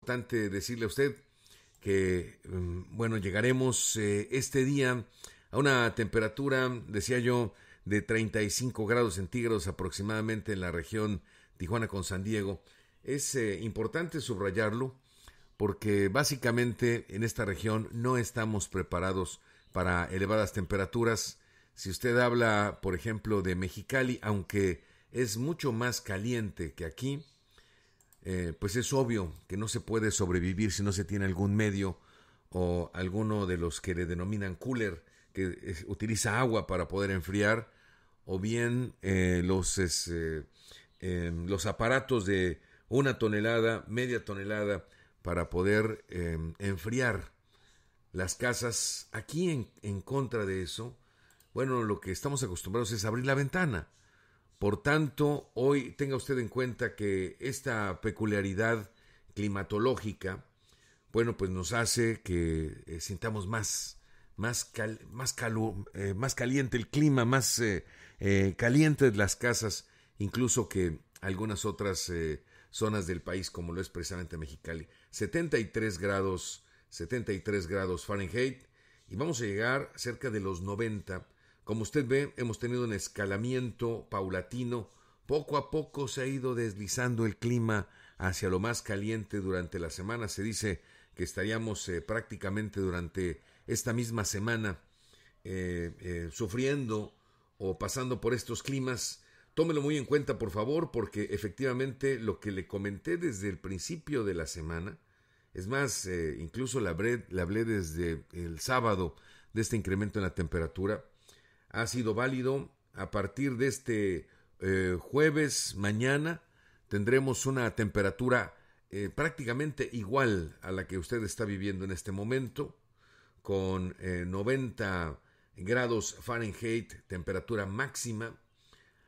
importante decirle a usted que, bueno, llegaremos este día a una temperatura, decía yo, de 35 grados centígrados aproximadamente en la región Tijuana con San Diego. Es importante subrayarlo porque básicamente en esta región no estamos preparados para elevadas temperaturas. Si usted habla, por ejemplo, de Mexicali, aunque es mucho más caliente que aquí, pues es obvio que no se puede sobrevivir si no se tiene algún medio o alguno de los que le denominan cooler, que utiliza agua para poder enfriar, o bien los aparatos de 1 tonelada, media tonelada, para poder enfriar las casas. Aquí en contra de eso, bueno, lo que estamos acostumbrados es abrir la ventana. Por tanto, hoy tenga usted en cuenta que esta peculiaridad climatológica, bueno, pues nos hace que sintamos más caliente el clima, más calientes las casas, incluso que algunas otras zonas del país, como lo es precisamente Mexicali. 73 grados Fahrenheit, y vamos a llegar cerca de los 90. Como usted ve, hemos tenido un escalamiento paulatino. Poco a poco se ha ido deslizando el clima hacia lo más caliente durante la semana. Se dice que estaríamos prácticamente durante esta misma semana sufriendo o pasando por estos climas. Tómelo muy en cuenta, por favor, porque efectivamente lo que le comenté desde el principio de la semana, es más, incluso le hablé desde el sábado de este incremento en la temperatura, ha sido válido. A partir de este jueves, mañana, tendremos una temperatura prácticamente igual a la que usted está viviendo en este momento, con 90 grados Fahrenheit, temperatura máxima,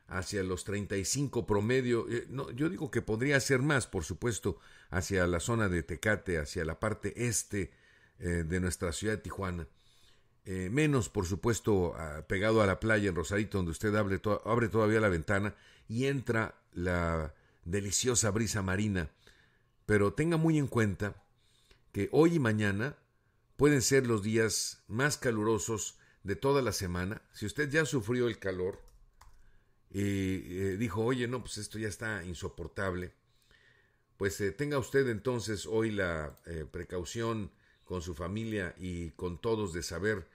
hacia los 35 promedio. No, yo digo que podría ser más, por supuesto, hacia la zona de Tecate, hacia la parte este de nuestra ciudad de Tijuana. Menos, por supuesto, pegado a la playa en Rosarito, donde usted abre todavía la ventana y entra la deliciosa brisa marina. Pero tenga muy en cuenta que hoy y mañana pueden ser los días más calurosos de toda la semana. Si usted ya sufrió el calor y dijo, oye, no, pues esto ya está insoportable, pues tenga usted entonces hoy la precaución con su familia y con todos de saber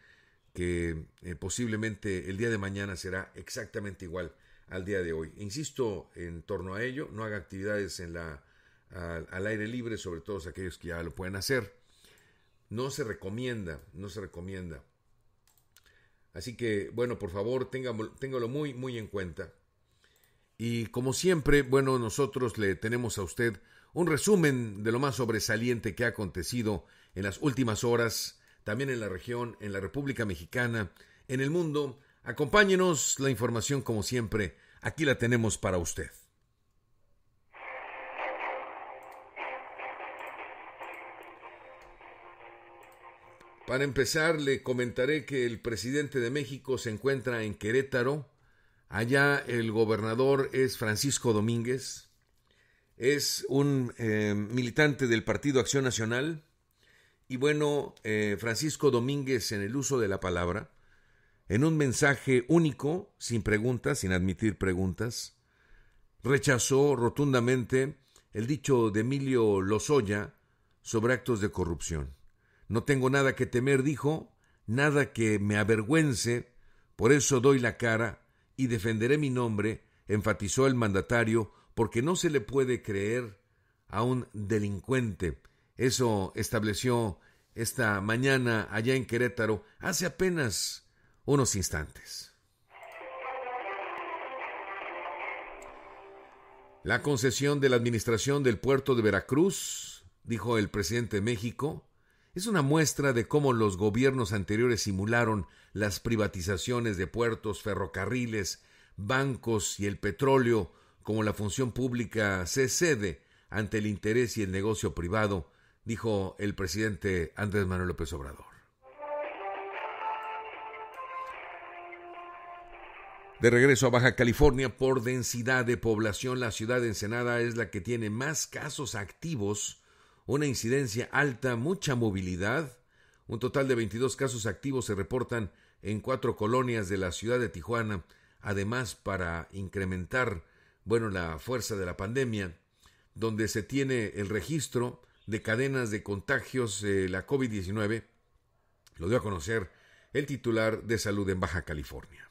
que posiblemente el día de mañana será exactamente igual al día de hoy. Insisto en torno a ello, no haga actividades al aire libre, sobre todo aquellos que ya lo pueden hacer. No se recomienda. Así que, bueno, por favor, téngalo muy, muy en cuenta. Y como siempre, bueno, nosotros le tenemos a usted un resumen de lo más sobresaliente que ha acontecido en las últimas horas, también en la región, en la República Mexicana, en el mundo. Acompáñenos, la información como siempre, aquí la tenemos para usted. Para empezar, le comentaré que el presidente de México se encuentra en Querétaro. Allá el gobernador es Francisco Domínguez. Es un militante del Partido Acción Nacional. Y bueno, Francisco Domínguez, en el uso de la palabra, en un mensaje único, sin preguntas, sin admitir preguntas, rechazó rotundamente el dicho de Emilio Lozoya sobre actos de corrupción. No tengo nada que temer, dijo, nada que me avergüence, por eso doy la cara y defenderé mi nombre, enfatizó el mandatario, porque no se le puede creer a un delincuente. Eso estableció esta mañana allá en Querétaro, hace apenas unos instantes. La concesión de la administración del puerto de Veracruz, dijo el presidente de México, es una muestra de cómo los gobiernos anteriores simularon las privatizaciones de puertos, ferrocarriles, bancos y el petróleo, como la función pública se cede ante el interés y el negocio privado, dijo el presidente Andrés Manuel López Obrador. De regreso a Baja California, por densidad de población, la ciudad de Ensenada es la que tiene más casos activos una incidencia alta, mucha movilidad. Un total de 22 casos activos se reportan en 4 colonias de la ciudad de Tijuana. Además, para incrementar, la fuerza de la pandemia, donde se tiene el registro de cadenas de contagios de la COVID-19, lo dio a conocer el titular de salud en Baja California.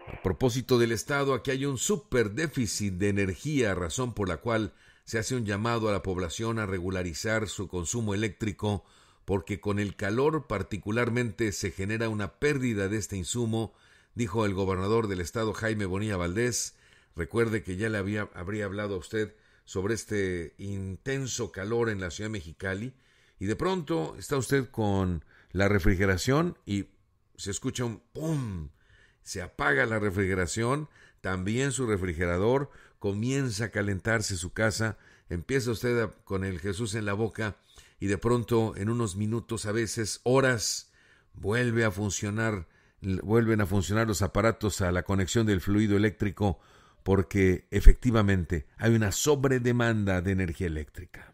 A propósito del Estado, aquí hay un súper déficit de energía, razón por la cual se hace un llamado a la población a regularizar su consumo eléctrico, porque con el calor particularmente se genera una pérdida de este insumo, dijo el gobernador del Estado, Jaime Bonilla Valdés. Recuerde que ya le habría hablado a usted sobre este intenso calor en la ciudad de Mexicali, y de pronto está usted con la refrigeración y se escucha un ¡pum! Se apaga la refrigeración, también su refrigerador, comienza a calentarse su casa, empieza usted con el Jesús en la boca y de pronto en unos minutos, a veces horas, vuelven a funcionar los aparatos a la conexión del fluido eléctrico, porque efectivamente hay una sobredemanda de energía eléctrica.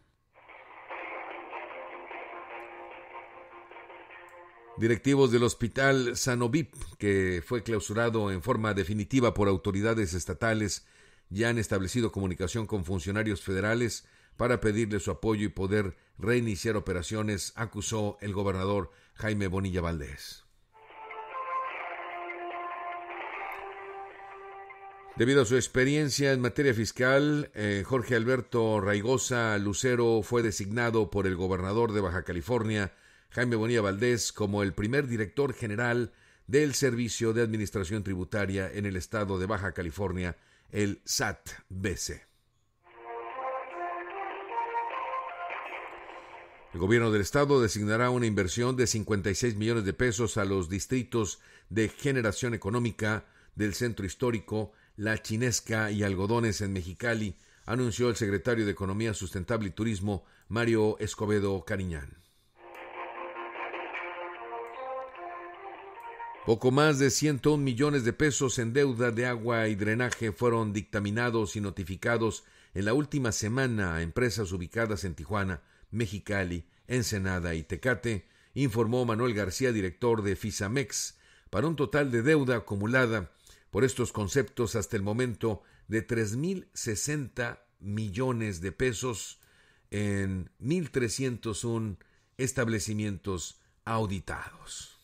Directivos del Hospital Sanovip, que fue clausurado en forma definitiva por autoridades estatales, ya han establecido comunicación con funcionarios federales para pedirle su apoyo y poder reiniciar operaciones, acusó el gobernador Jaime Bonilla Valdés. Debido a su experiencia en materia fiscal, Jorge Alberto Raigosa Lucero fue designado por el gobernador de Baja California, Jaime Bonilla Valdés, como el primer director general del Servicio de Administración Tributaria en el estado de Baja California, el SAT-BC. El gobierno del estado designará una inversión de 56 millones de pesos a los distritos de generación económica del Centro Histórico, La Chinesca y Algodones en Mexicali, anunció el secretario de Economía Sustentable y Turismo, Mario Escobedo Cariñán. Poco más de 101 millones de pesos en deuda de agua y drenaje fueron dictaminados y notificados en la última semana a empresas ubicadas en Tijuana, Mexicali, Ensenada y Tecate, informó Manuel García, director de Fisamex, para un total de deuda acumulada por estos conceptos hasta el momento de 3,060 millones de pesos en 1,301 establecimientos auditados.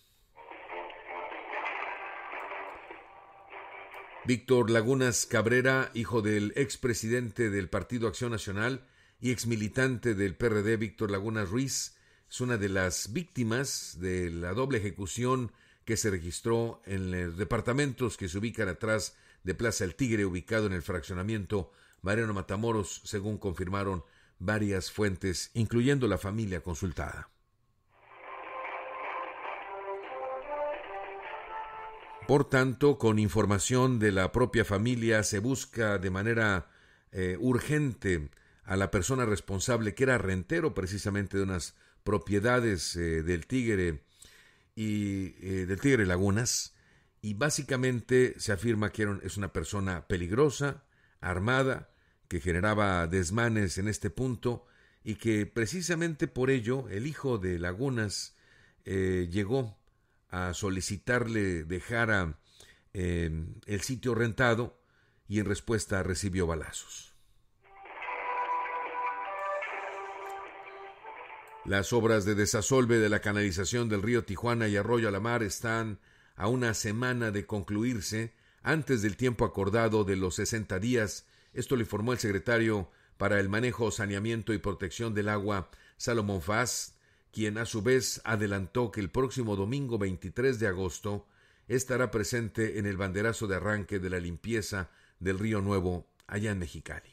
Víctor Lagunas Cabrera, hijo del expresidente del Partido Acción Nacional y exmilitante del PRD, Víctor Lagunas Ruiz, es una de las víctimas de la doble ejecución que se registró en los departamentos que se ubican atrás de Plaza El Tigre, ubicado en el fraccionamiento Mariano Matamoros, según confirmaron varias fuentes, incluyendo la familia consultada. Por tanto, con información de la propia familia, se busca de manera urgente a la persona responsable, que era rentero precisamente de unas propiedades del Tigre y del Tigre Lagunas, y básicamente se afirma que es una persona peligrosa, armada, que generaba desmanes en este punto, y que precisamente por ello el hijo de Lagunas llegó a solicitarle dejara el sitio rentado, y en respuesta recibió balazos. Las obras de desasolve de la canalización del río Tijuana y Arroyo a la Mar están a una semana de concluirse, antes del tiempo acordado de los 60 días. Esto lo informó el secretario para el Manejo, Saneamiento y Protección del Agua, Salomón Faz, quien a su vez adelantó que el próximo domingo 23 de agosto estará presente en el banderazo de arranque de la limpieza del Río Nuevo, allá en Mexicali.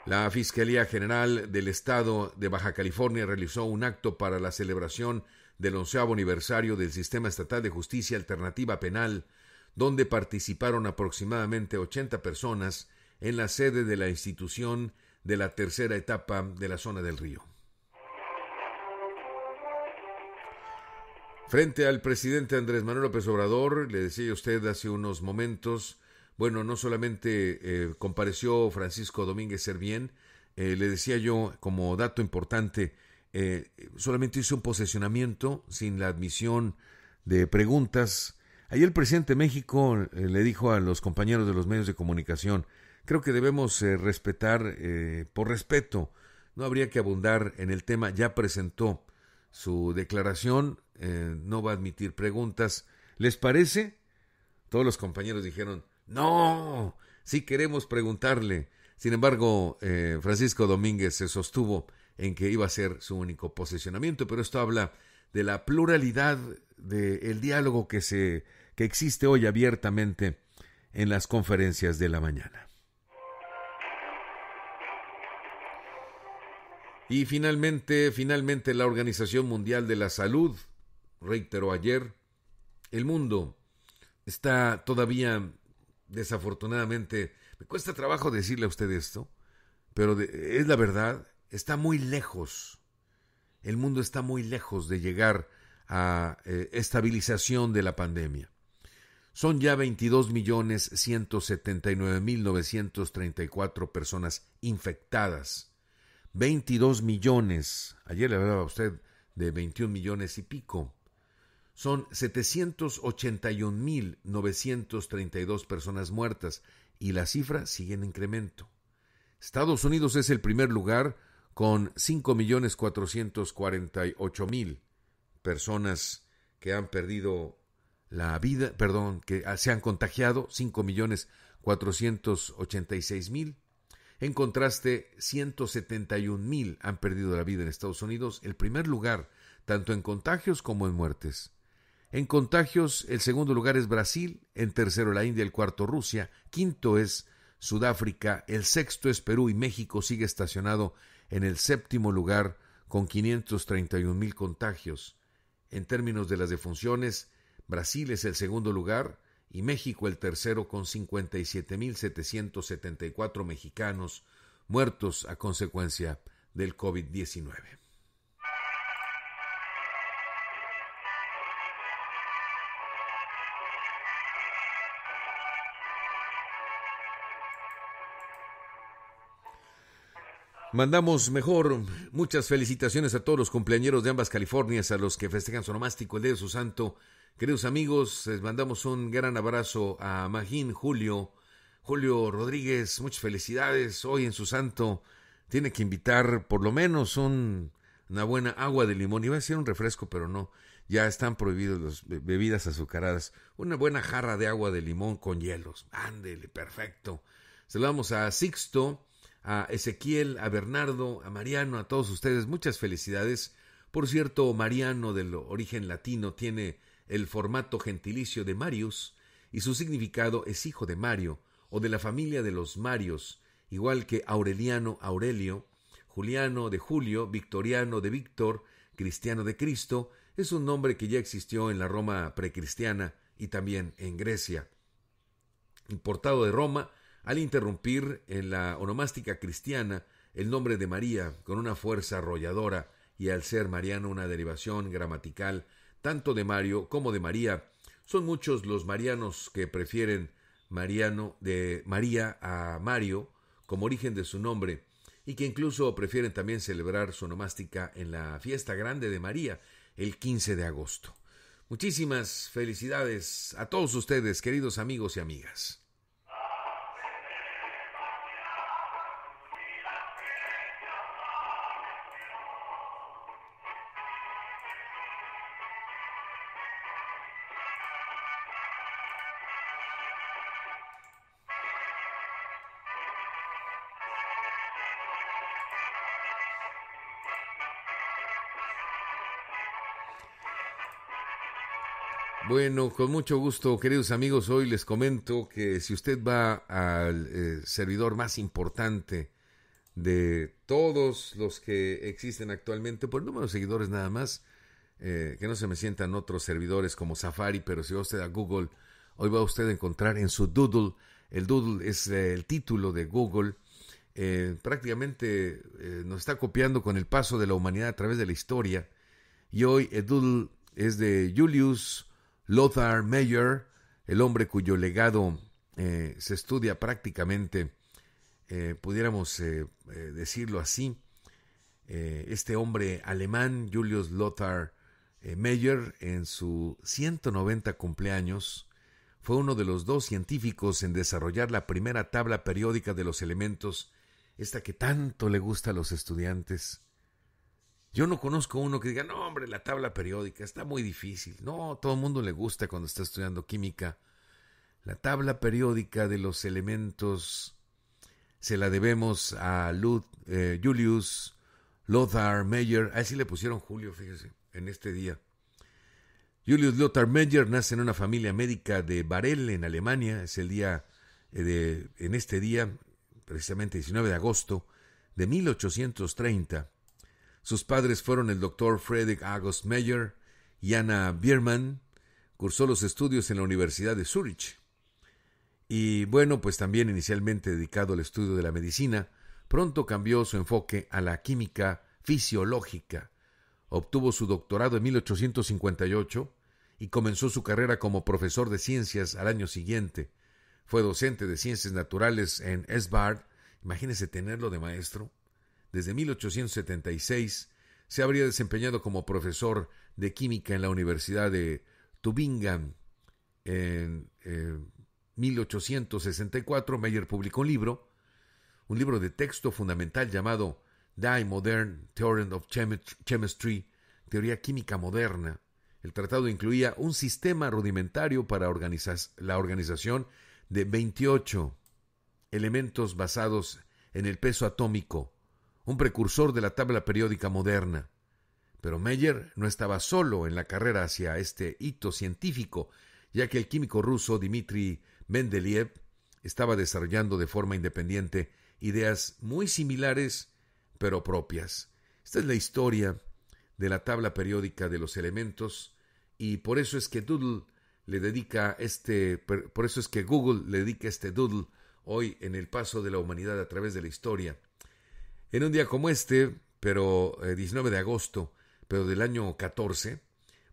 La Fiscalía General del Estado de Baja California realizó un acto para la celebración del 11º aniversario del Sistema Estatal de Justicia Alternativa Penal, donde participaron aproximadamente 80 personas en la sede de la institución de la tercera etapa de la zona del río. Frente al presidente Andrés Manuel López Obrador, le decía a usted hace unos momentos, bueno, no solamente compareció Francisco Domínguez Servién, le decía yo como dato importante, solamente hizo un posesionamiento sin la admisión de preguntas. Ayer el presidente de México le dijo a los compañeros de los medios de comunicación, creo que debemos respetar, por respeto, no habría que abundar en el tema, ya presentó su declaración, no va a admitir preguntas. ¿Les parece? Todos los compañeros dijeron, no, sí queremos preguntarle. Sin embargo, Francisco Domínguez se sostuvo en que iba a ser su único posicionamiento, pero esto habla de la pluralidad del diálogo que existe hoy abiertamente en las conferencias de la mañana. Y finalmente la Organización Mundial de la Salud reiteró ayer, el mundo está todavía, desafortunadamente, me cuesta trabajo decirle a usted esto, pero es la verdad, está muy lejos, el mundo está muy lejos de llegar a estabilización de la pandemia. Son ya 22.179.934 personas infectadas. 22 millones, ayer le hablaba a usted de 21 millones y pico. Son 781.932 personas muertas y la cifra sigue en incremento. Estados Unidos es el primer lugar con 5.448.000 personas que han perdido la vida, que se han contagiado, 5.486.000. En contraste, 171.000 han perdido la vida en Estados Unidos, el primer lugar, tanto en contagios como en muertes. En contagios, el segundo lugar es Brasil, en tercero la India, el cuarto Rusia, quinto es Sudáfrica, el sexto es Perú y México sigue estacionado en el séptimo lugar con 531.000 contagios. En términos de las defunciones, Brasil es el segundo lugar y México el tercero con 57.774 mexicanos muertos a consecuencia del COVID-19. Mandamos muchas felicitaciones a todos los cumpleañeros de ambas Californias, a los que festejan su onomástico el día de su santo. Queridos amigos, les mandamos un gran abrazo a Magín Julio Rodríguez, muchas felicidades hoy en su santo. Tiene que invitar por lo menos una buena agua de limón. Iba a decir un refresco, pero no, ya están prohibidos las bebidas azucaradas. Una buena jarra de agua de limón con hielos. Ándele, perfecto. Saludamos a Sixto, a Ezequiel, a Bernardo, a Mariano, a todos ustedes, muchas felicidades. Por cierto, Mariano, del origen latino, tiene el formato gentilicio de Marius y su significado es hijo de Mario o de la familia de los Marios, igual que Aureliano, Aurelio, Juliano de Julio, Victoriano de Víctor, Cristiano de Cristo. Es un nombre que ya existió en la Roma precristiana y también en Grecia. Importado de Roma, al interrumpir en la onomástica cristiana el nombre de María con una fuerza arrolladora y al ser Mariano una derivación gramatical tanto de Mario como de María, son muchos los marianos que prefieren Mariano de María a Mario como origen de su nombre y que incluso prefieren también celebrar su onomástica en la fiesta grande de María el 15 de agosto. Muchísimas felicidades a todos ustedes, queridos amigos y amigas. Bueno, con mucho gusto, queridos amigos, hoy les comento que si usted va al servidor más importante de todos los que existen actualmente, por el número de seguidores nada más, que no se me sientan otros servidores como Safari, pero si va usted a Google, hoy va usted a encontrar en su Doodle, el Doodle es el título de Google, prácticamente nos está copiando con el paso de la humanidad a través de la historia, y hoy el Doodle es de Julius Lothar Mayer, el hombre cuyo legado se estudia prácticamente, pudiéramos decirlo así. Este hombre alemán, Julius Lothar Mayer, en su 190 cumpleaños, fue uno de los 2 científicos en desarrollar la primera tabla periódica de los elementos, esta que tanto le gusta a los estudiantes. Yo no conozco uno que diga, no hombre, la tabla periódica está muy difícil. No, todo el mundo le gusta cuando está estudiando química. La tabla periódica de los elementos se la debemos a Julius Lothar Mayer. Así le pusieron Julio, fíjese, en este día. Julius Lothar Mayer nace en una familia médica de Varel, en Alemania. Es el día, en este día, precisamente 19 de agosto de 1830. Sus padres fueron el doctor Friedrich August Mayer y Anna Biermann. Cursó los estudios en la Universidad de Zúrich. Y bueno, pues también inicialmente dedicado al estudio de la medicina, pronto cambió su enfoque a la química fisiológica. Obtuvo su doctorado en 1858 y comenzó su carrera como profesor de ciencias al año siguiente. Fue docente de ciencias naturales en Esbjerg. Imagínese tenerlo de maestro. Desde 1876 se habría desempeñado como profesor de química en la Universidad de Tübingen. En 1864 Mayer publicó un libro de texto fundamental llamado Die Moderne Theory of Chemistry, Teoría Química Moderna. El tratado incluía un sistema rudimentario para la organización de 28 elementos basados en el peso atómico, un precursor de la tabla periódica moderna. Pero Mayer no estaba solo en la carrera hacia este hito científico, ya que el químico ruso Dmitri Mendeleev estaba desarrollando de forma independiente ideas muy similares, pero propias. Esta es la historia de la tabla periódica de los elementos, y por eso es que Google le dedica este doodle hoy en el paso de la humanidad a través de la historia. En un día como este, pero 19 de agosto, pero del año 14,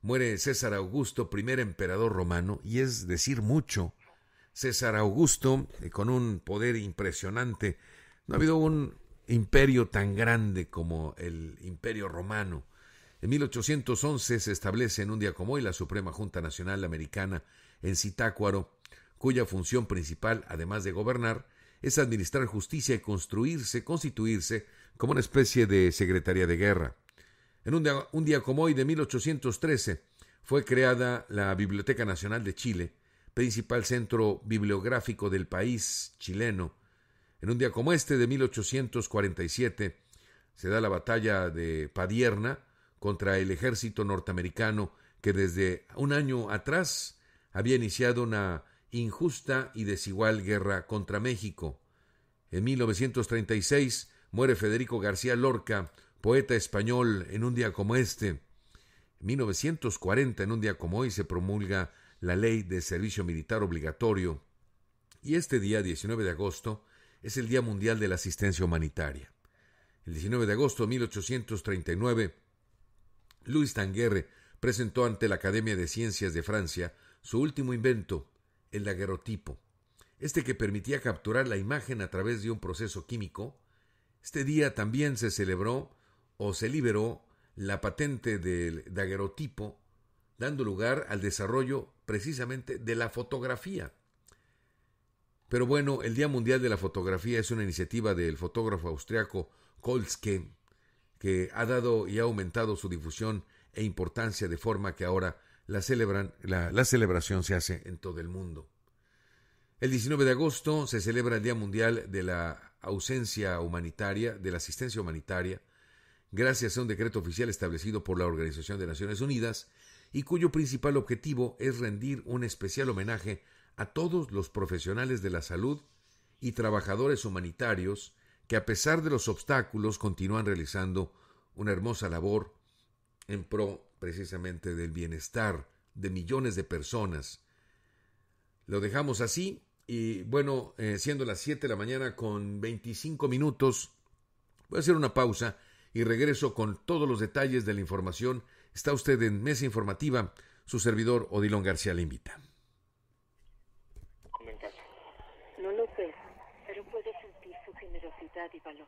muere César Augusto, primer emperador romano, y es decir mucho. César Augusto, con un poder impresionante. No ha habido un imperio tan grande como el Imperio Romano. En 1811 se establece en un día como hoy la Suprema Junta Nacional Americana en Zitácuaro, cuya función principal, además de gobernar, es administrar justicia y constituirse como una especie de secretaría de guerra. En un día como hoy de 1813 fue creada la Biblioteca Nacional de Chile, principal centro bibliográfico del país chileno. En un día como este de 1847 se da la batalla de Padierna contra el ejército norteamericano que desde un año atrás había iniciado una injusta y desigual guerra contra México. En 1936 muere Federico García Lorca, poeta español, en un día como este. En 1940, en un día como hoy, se promulga la Ley de Servicio Militar Obligatorio. Y este día, 19 de agosto, es el Día Mundial de la Asistencia Humanitaria. El 19 de agosto de 1839, Louis Tanguerre presentó ante la Academia de Ciencias de Francia su último invento, el daguerrotipo. Este que permitía capturar la imagen a través de un proceso químico. Este día también se celebró o se liberó la patente del daguerrotipo, dando lugar al desarrollo precisamente de la fotografía. Pero bueno, el Día Mundial de la Fotografía es una iniciativa del fotógrafo austriaco Kolske, que ha dado y ha aumentado su difusión e importancia de forma que ahora la celebración se hace en todo el mundo. El 19 de agosto se celebra el Día Mundial de la Asistencia Humanitaria, gracias a un decreto oficial establecido por la Organización de Naciones Unidas y cuyo principal objetivo es rendir un especial homenaje a todos los profesionales de la salud y trabajadores humanitarios que a pesar de los obstáculos continúan realizando una hermosa labor en pro precisamente del bienestar de millones de personas. Lo dejamos así y bueno, siendo las 7 de la mañana con 25 minutos, voy a hacer una pausa y regreso con todos los detalles de la información Está usted en Mesa Informativa. Su servidor Odilon García le invita. No lo ves, pero puedes sentir su generosidad y valor.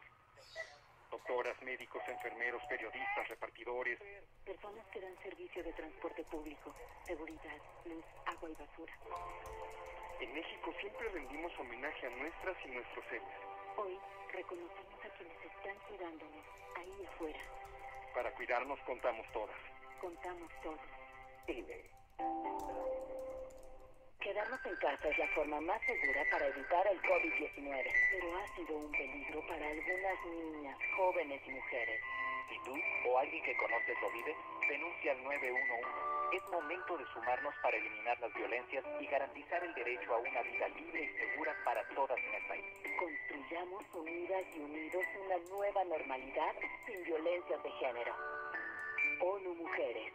Doctoras, médicos, enfermeros, periodistas, repartidores. Personas que dan servicio de transporte público, seguridad, luz, agua y basura. En México siempre rendimos homenaje a nuestras y nuestros héroes. Hoy reconocemos a quienes están cuidándonos ahí afuera. Para cuidarnos contamos todas. Contamos todos. INE. Quedarnos en casa es la forma más segura para evitar el COVID-19, pero ha sido un peligro para algunas niñas, jóvenes y mujeres. Si tú o alguien que conoces lo vive, denuncia al 911. Es momento de sumarnos para eliminar las violencias y garantizar el derecho a una vida libre y segura para todas en el país. Construyamos unidas y unidos una nueva normalidad sin violencias de género. ONU Mujeres.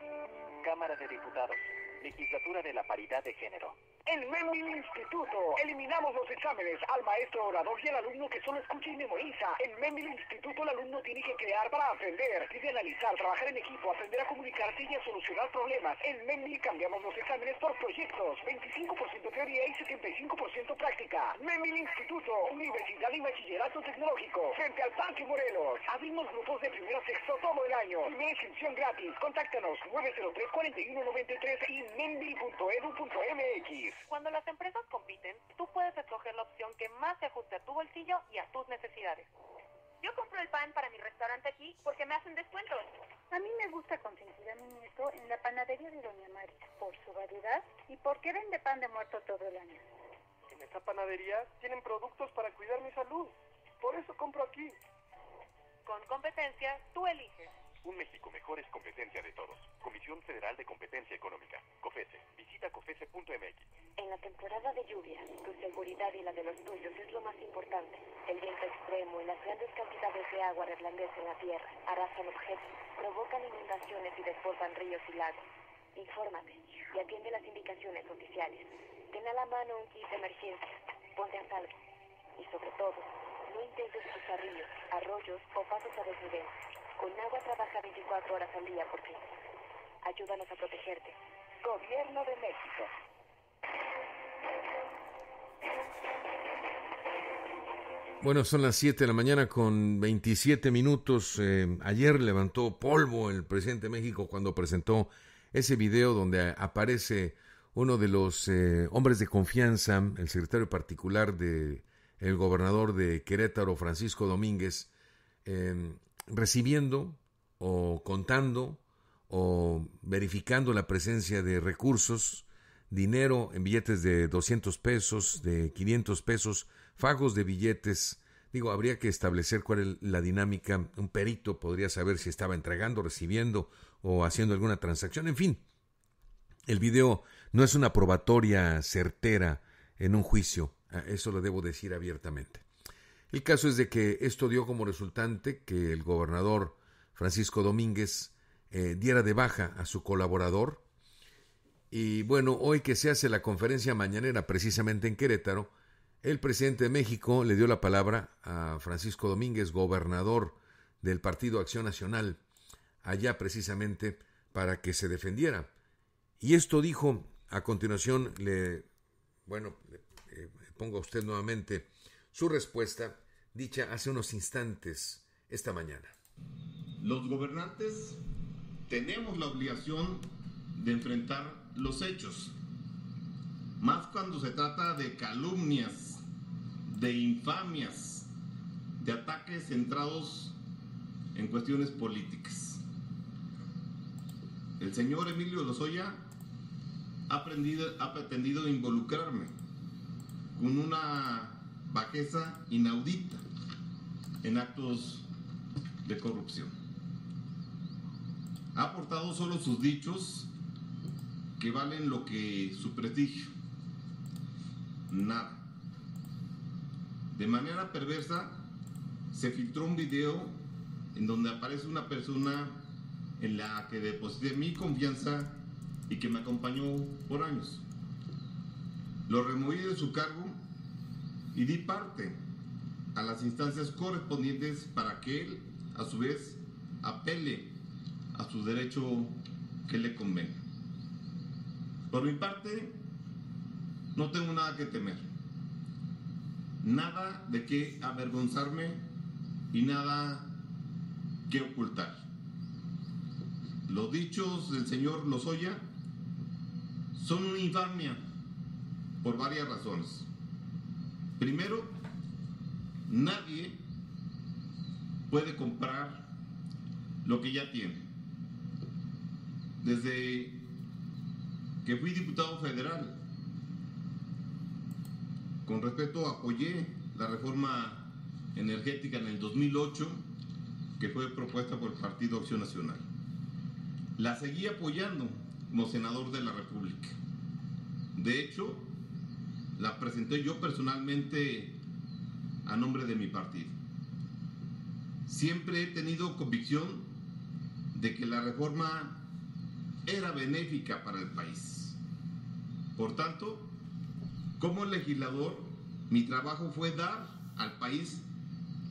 Cámara de Diputados. Legislatura de la Paridad de Género. En Membil Instituto eliminamos los exámenes al maestro orador y al alumno que solo escucha y memoriza. En Membil Instituto el alumno tiene que crear para aprender, tiene que analizar, trabajar en equipo, aprender a comunicarse y a solucionar problemas. En Membil cambiamos los exámenes por proyectos, 25% teoría y 75% práctica. Membil Instituto, Universidad y Bachillerato Tecnológico, frente al Parque Morelos. Abrimos grupos de primero a sexto todo el año. Primera inscripción gratis. Contáctanos 903-4193 y membil.edu.mx. Cuando las empresas compiten, tú puedes escoger la opción que más se ajuste a tu bolsillo y a tus necesidades. Yo compro el pan para mi restaurante aquí porque me hacen descuentos. A mí me gusta consentir a mi nieto en la panadería de Doña María por su variedad y porque vende pan de muerto todo el año. En esta panadería tienen productos para cuidar mi salud. Por eso compro aquí. Con competencia, tú eliges. Un México mejor es competencia de todos. Comisión Federal de Competencia Económica. COFESE. Visita COFESE.mx. En la temporada de lluvias, tu seguridad y la de los tuyos es lo más importante. El viento extremo y las grandes cantidades de agua reblandecen la tierra, arrasan objetos, provocan inundaciones y desbordan ríos y lagos. Infórmate y atiende las indicaciones oficiales. Ten a la mano un kit de emergencia. Ponte a salvo. Y sobre todo, no intentes cruzar ríos, arroyos o pasos a desnivel. Con agua trabaja 24 horas al día por ti. Ayúdanos a protegerte. Gobierno de México. Bueno, son las 7 de la mañana con 27 minutos. Ayer levantó polvo el presidente de México cuando presentó ese video donde aparece uno de los hombres de confianza, el secretario particular del gobernador de Querétaro, Francisco Domínguez, recibiendo o contando o verificando la presencia de recursos, dinero en billetes de 200 pesos, de 500 pesos, fajos de billetes. Digo, habría que establecer cuál es la dinámica. Un perito podría saber si estaba entregando, recibiendo o haciendo alguna transacción. En fin, el video no es una probatoria certera en un juicio. Eso lo debo decir abiertamente. El caso es de que esto dio como resultante que el gobernador Francisco Domínguez diera de baja a su colaborador. Y bueno, hoy que se hace la conferencia mañanera precisamente en Querétaro, el presidente de México le dio la palabra a Francisco Domínguez, gobernador del Partido Acción Nacional, allá precisamente para que se defendiera. Y esto dijo, a continuación pongo a usted nuevamente su respuesta, dicha hace unos instantes esta mañana. Los gobernantes tenemos la obligación de enfrentar los hechos, más cuando se trata de calumnias, de infamias, de ataques centrados en cuestiones políticas. El señor Emilio Lozoya ha pretendido involucrarme con una bajeza inaudita en actos de corrupción. Ha aportado solo sus dichos que valen lo que su prestigio. Nada. De manera perversa se filtró un video en donde aparece una persona en la que deposité mi confianza y que me acompañó por años. Lo removí de su cargo y di parte a las instancias correspondientes para que él, a su vez, apele a su derecho que le convenga. Por mi parte, no tengo nada que temer, nada de qué avergonzarme y nada que ocultar. Los dichos del señor Lozoya son una infamia por varias razones. Primero, nadie puede comprar lo que ya tiene. Desde que fui diputado federal, con respeto, apoyé la reforma energética en el 2008, que fue propuesta por el Partido Acción Nacional. La seguí apoyando como senador de la República. De hecho, la presenté yo personalmente a nombre de mi partido. Siempre he tenido convicción de que la reforma era benéfica para el país. Por tanto, como legislador, mi trabajo fue dar al país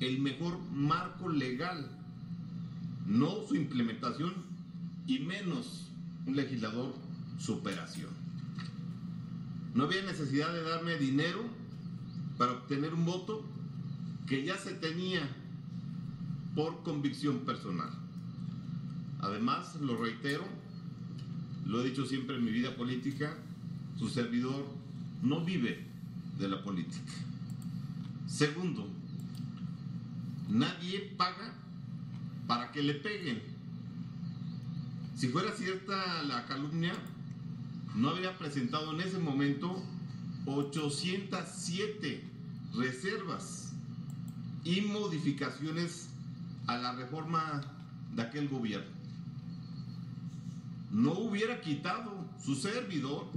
el mejor marco legal, no su implementación y menos un legislador su operación. No había necesidad de darme dinero para obtener un voto que ya se tenía por convicción personal. Además, lo reitero, lo he dicho siempre en mi vida política, su servidor no vive de la política. Segundo, nadie paga para que le peguen. Si fuera cierta la calumnia, no habría presentado en ese momento 807 reservas y modificaciones a la reforma de aquel gobierno. No hubiera quitado su servidor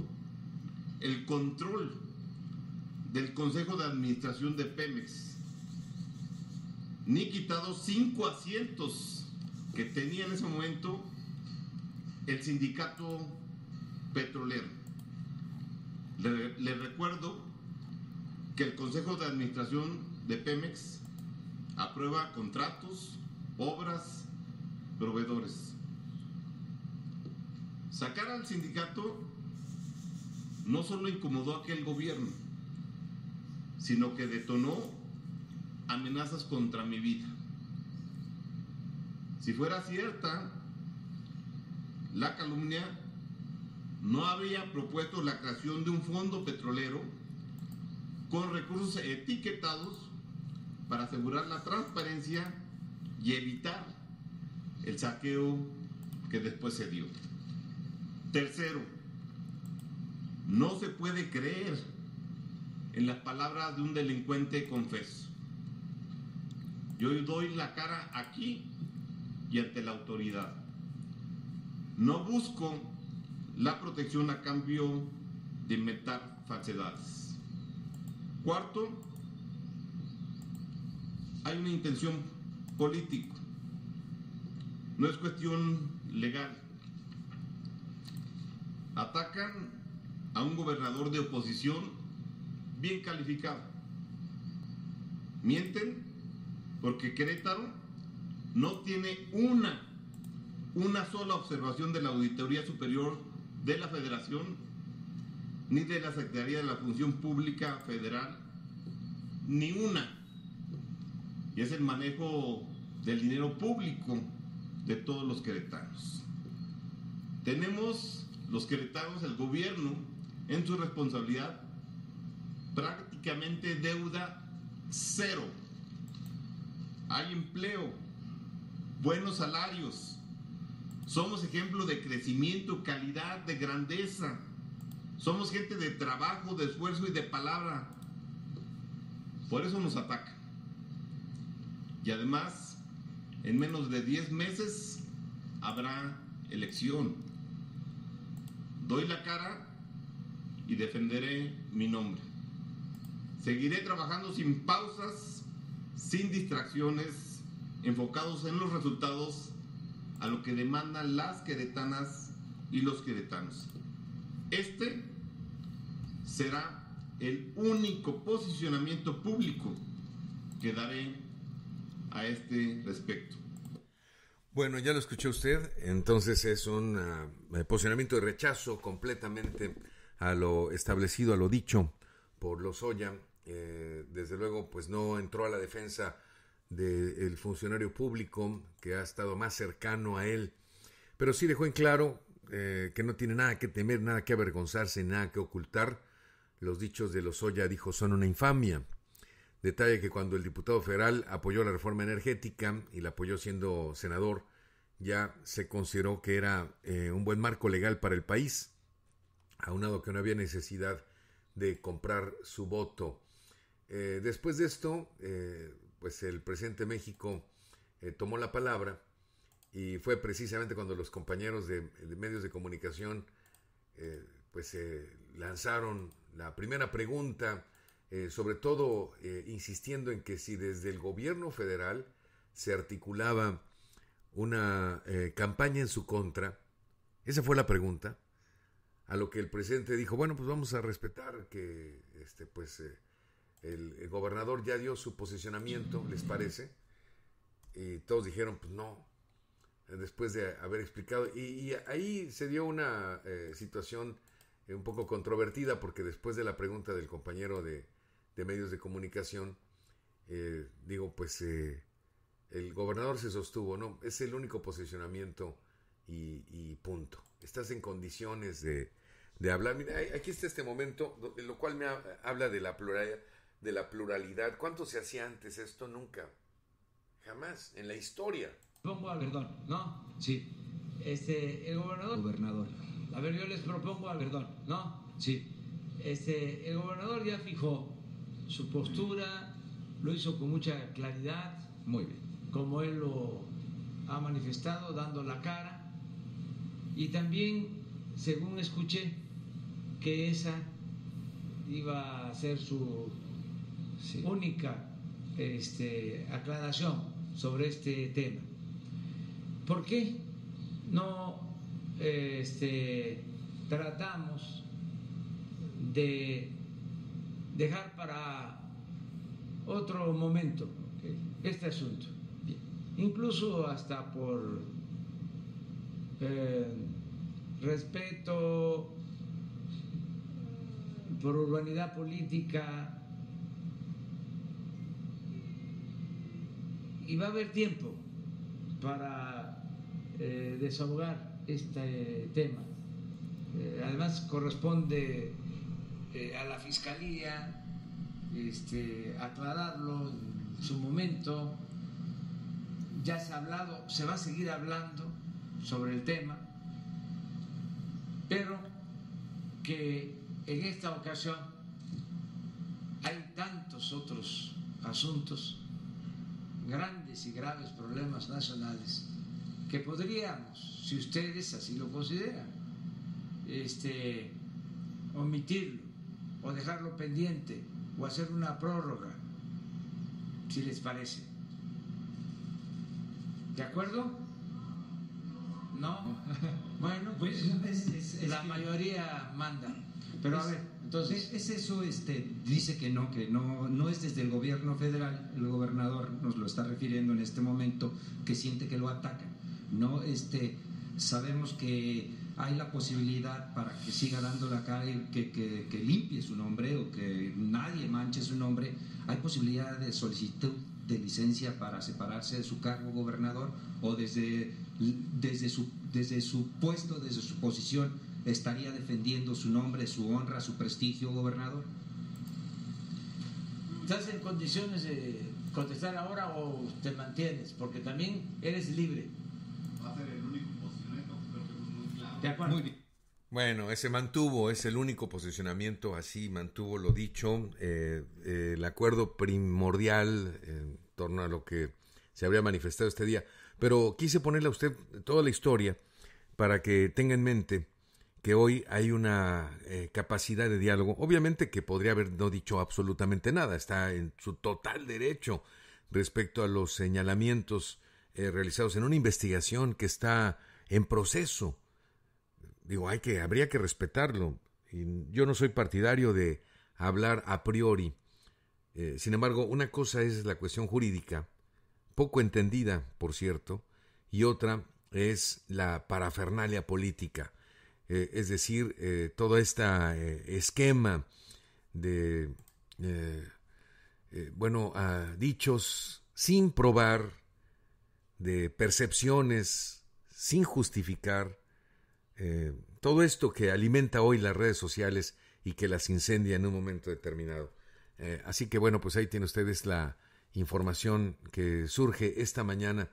el control del Consejo de Administración de Pemex, ni quitado 5 asientos que tenía en ese momento el sindicato petrolero. Le recuerdo que el Consejo de Administración de Pemex aprueba contratos, obras, proveedores. Sacar al sindicato no solo incomodó a aquel gobierno, sino que detonó amenazas contra mi vida. Si fuera cierta la calumnia, no habría propuesto la creación de un fondo petrolero con recursos etiquetados para asegurar la transparencia y evitar el saqueo que después se dio. Tercero, no se puede creer en las palabras de un delincuente confeso. Yo doy la cara aquí y ante la autoridad. No busco la protección a cambio de inventar falsedades. Cuarto, hay una intención política, no es cuestión legal. Atacan a un gobernador de oposición bien calificado. Mienten porque Querétaro no tiene una sola observación de la Auditoría Superior de la Federación ni de la Secretaría de la Función Pública Federal, ni una. Y es el manejo del dinero público de todos los queretanos. Tenemos los queretanos, el gobierno, en su responsabilidad, prácticamente deuda cero. Hay empleo, buenos salarios. Somos ejemplo de crecimiento, calidad, de grandeza. Somos gente de trabajo, de esfuerzo y de palabra. Por eso nos atacan. Y además, en menos de 10 meses habrá elección. Doy la cara y defenderé mi nombre. Seguiré trabajando sin pausas, sin distracciones, enfocados en los resultados, a lo que demandan las queretanas y los queretanos. Este será el único posicionamiento público que daré a este respecto. Bueno, ya lo escuchó usted, entonces es un posicionamiento de rechazo completamente a lo establecido, a lo dicho por Lozoya. Desde luego, pues no entró a la defensa del funcionario público que ha estado más cercano a él, pero sí dejó en claro que no tiene nada que temer, nada que avergonzarse, nada que ocultar. Los dichos de Lozoya, dijo, son una infamia. Detalle que cuando el diputado federal apoyó la reforma energética y la apoyó siendo senador, ya se consideró que era un buen marco legal para el país, aunado que no había necesidad de comprar su voto. Después de esto, pues el presidente de México tomó la palabra y fue precisamente cuando los compañeros de medios de comunicación lanzaron la primera pregunta, sobre todo insistiendo en que si desde el gobierno federal se articulaba una campaña en su contra. Esa fue la pregunta, a lo que el presidente dijo, bueno, pues vamos a respetar que el gobernador ya dio su posicionamiento, ¿les parece? Y todos dijeron, pues no, después de haber explicado, y ahí se dio una situación un poco controvertida, porque después de la pregunta del compañero de medios de comunicación, el gobernador se sostuvo, no, es el único posicionamiento y punto. Estás en condiciones de hablar. Mira, aquí está este momento, en lo cual me habla de la pluralidad. ¿Cuánto se hacía antes esto? Nunca, jamás, en la historia. Propongo a Verdón, ¿no? Sí. El gobernador. A ver, yo les propongo a Verdón, ¿no? Sí. El gobernador ya fijó su postura, lo hizo con mucha claridad. Muy bien. Como él lo ha manifestado, dando la cara. Y también, según escuché, que esa iba a ser su única aclaración sobre este tema. ¿Por qué no tratamos de dejar para otro momento este asunto? Incluso hasta por respeto, por urbanidad política, y va a haber tiempo para desahogar este tema. Además corresponde a la Fiscalía aclararlo en su momento. Ya se ha hablado, se va a seguir hablando sobre el tema, pero que en esta ocasión hay tantos otros asuntos, grandes y graves problemas nacionales, que podríamos, si ustedes así lo consideran, omitirlo o dejarlo pendiente o hacer una prórroga, si les parece. ¿De acuerdo? ¿No? Bueno, pues la mayoría manda. Pero a ver, entonces... Es eso, dice que no es desde el gobierno federal, el gobernador nos lo está refiriendo en este momento, que siente que lo atacan. No, sabemos que hay la posibilidad para que siga dando la cara y que limpie su nombre o que nadie manche su nombre. Hay posibilidad de solicitud de licencia para separarse de su cargo gobernador, o desde su puesto, desde su posición, estaría defendiendo su nombre, su honra, su prestigio, gobernador. ¿Estás en condiciones de contestar ahora o te mantienes? Porque también eres libre. Va a ser el único posicionamiento, creo que es muy claro. De acuerdo. Muy bien. Bueno, ese mantuvo, es el único posicionamiento, así mantuvo lo dicho, el acuerdo primordial en torno a lo que se habría manifestado este día. Pero quise ponerle a usted toda la historia para que tenga en mente que hoy hay una capacidad de diálogo, obviamente que podría haber no dicho absolutamente nada, está en su total derecho respecto a los señalamientos realizados en una investigación que está en proceso. Digo, habría que respetarlo. Y yo no soy partidario de hablar a priori. Sin embargo, una cosa es la cuestión jurídica, poco entendida, por cierto, y otra es la parafernalia política, es decir, todo este esquema de, dichos sin probar, de percepciones sin justificar, todo esto que alimenta hoy las redes sociales y que las incendia en un momento determinado. Así que bueno, pues ahí tienen ustedes la información que surge esta mañana,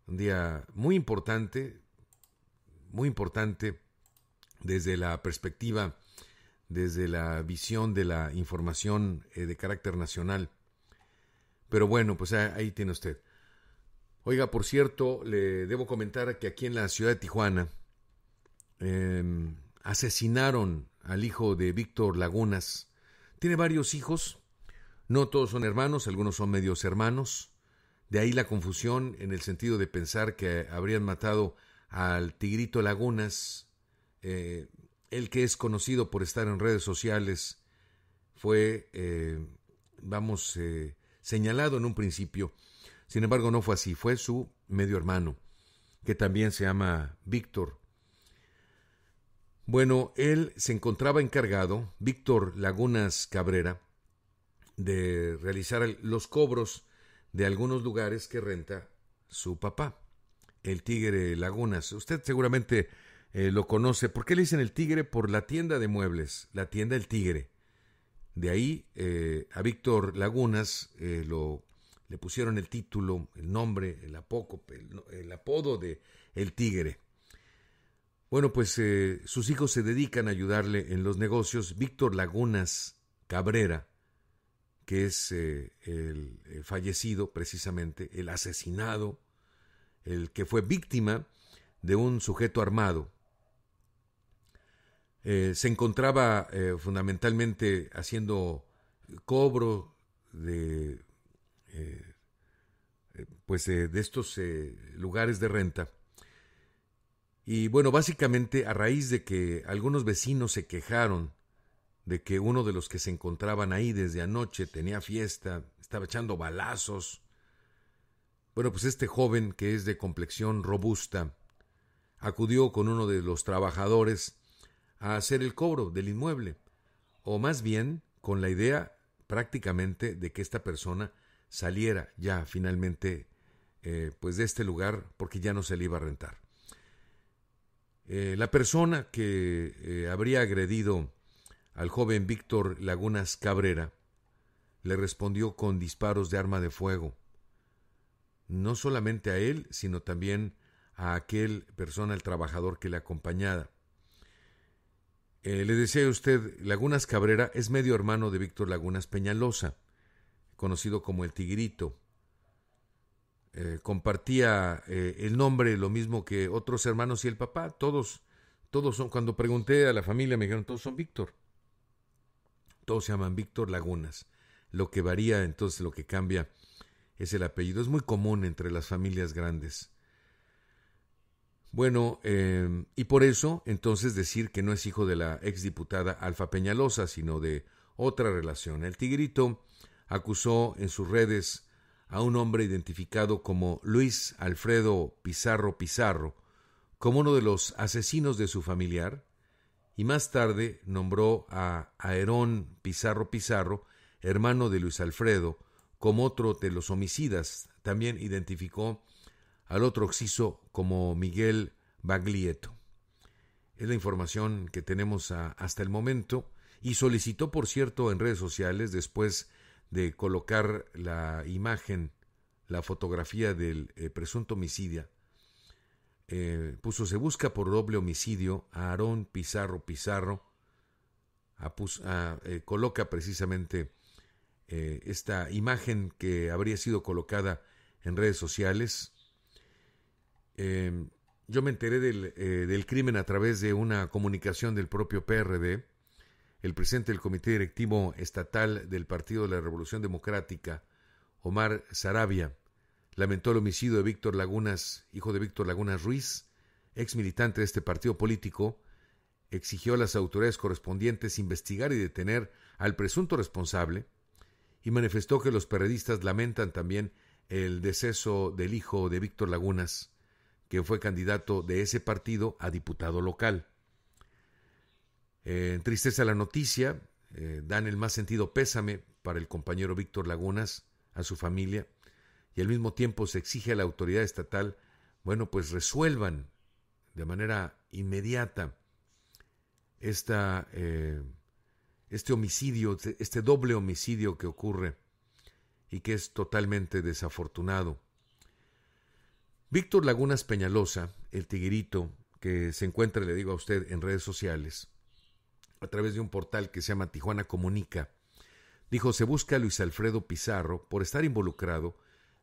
un día muy importante desde la perspectiva, desde la visión de la información de carácter nacional. Pero bueno, pues ahí tiene usted. Oiga, por cierto, le debo comentar que aquí en la ciudad de Tijuana asesinaron al hijo de Víctor Lagunas. Tiene varios hijos, no todos son hermanos, algunos son medios hermanos. De ahí la confusión en el sentido de pensar que habrían matado al Tigrito Lagunas. El que es conocido por estar en redes sociales fue, señalado en un principio. Sin embargo, no fue así, fue su medio hermano, que también se llama Víctor. Bueno, él se encontraba encargado, Víctor Lagunas Cabrera, de realizar los cobros de algunos lugares que renta su papá, el Tigre Lagunas. Usted seguramente lo conoce. ¿Por qué le dicen el Tigre? por la tienda de muebles, la tienda El Tigre. De ahí a Víctor Lagunas le pusieron el título, el nombre, el apodo de El Tigre. Bueno, pues sus hijos se dedican a ayudarle en los negocios. Víctor Lagunas Cabrera, que es el fallecido precisamente, el asesinado, el que fue víctima de un sujeto armado, se encontraba fundamentalmente haciendo cobro de estos lugares de renta. Y bueno, básicamente a raíz de que algunos vecinos se quejaron de que uno de los que se encontraban ahí desde anoche tenía fiesta, estaba echando balazos. Bueno, pues este joven, que es de complexión robusta, acudió con uno de los trabajadores a hacer el cobro del inmueble, o más bien con la idea prácticamente de que esta persona saliera ya finalmente de este lugar, porque ya no se le iba a rentar. La persona que habría agredido al joven Víctor Lagunas Cabrera le respondió con disparos de arma de fuego, no solamente a él, sino también a aquel persona, el trabajador que le acompañaba. Le decía a usted, Lagunas Cabrera es medio hermano de Víctor Lagunas Peñalosa, conocido como el Tigrito. Compartía el nombre, lo mismo que otros hermanos y el papá. Todos son, cuando pregunté a la familia me dijeron, todos son Víctor. Todos se llaman Víctor Lagunas. Lo que varía, entonces, lo que cambia es el apellido. Es muy común entre las familias grandes. Bueno, y por eso, entonces, decir que no es hijo de la exdiputada Alfa Peñalosa, sino de otra relación. El Tigrito acusó en sus redes a un hombre identificado como Luis Alfredo Pizarro Pizarro como uno de los asesinos de su familiar, y más tarde nombró a Aarón Pizarro Pizarro, hermano de Luis Alfredo, como otro de los homicidas. También identificó al otro occiso como Miguel Baglietto. Es la información que tenemos hasta el momento, y solicitó, por cierto, en redes sociales, después de colocar la imagen, la fotografía del presunto homicida, se busca por doble homicidio a Aarón Pizarro Pizarro, coloca precisamente esta imagen que habría sido colocada en redes sociales. Yo me enteré del crimen a través de una comunicación del propio PRD. El presidente del Comité Directivo Estatal del Partido de la Revolución Democrática, Omar Sarabia, lamentó el homicidio de Víctor Lagunas, hijo de Víctor Lagunas Ruiz, ex militante de este partido político. Exigió a las autoridades correspondientes investigar y detener al presunto responsable, y manifestó que los periodistas lamentan también el deceso del hijo de Víctor Lagunas, quien fue candidato de ese partido a diputado local. Entristece la noticia, dan el más sentido pésame para el compañero Víctor Lagunas, a su familia, y al mismo tiempo se exige a la autoridad estatal, pues resuelvan de manera inmediata este homicidio, este doble homicidio que ocurre y que es totalmente desafortunado. Víctor Lagunas Peñalosa, el tiguerito, que se encuentra, le digo a usted, en redes sociales, a través de un portal que se llama Tijuana Comunica, dijo: se busca a Luis Alfredo Pizarro por estar involucrado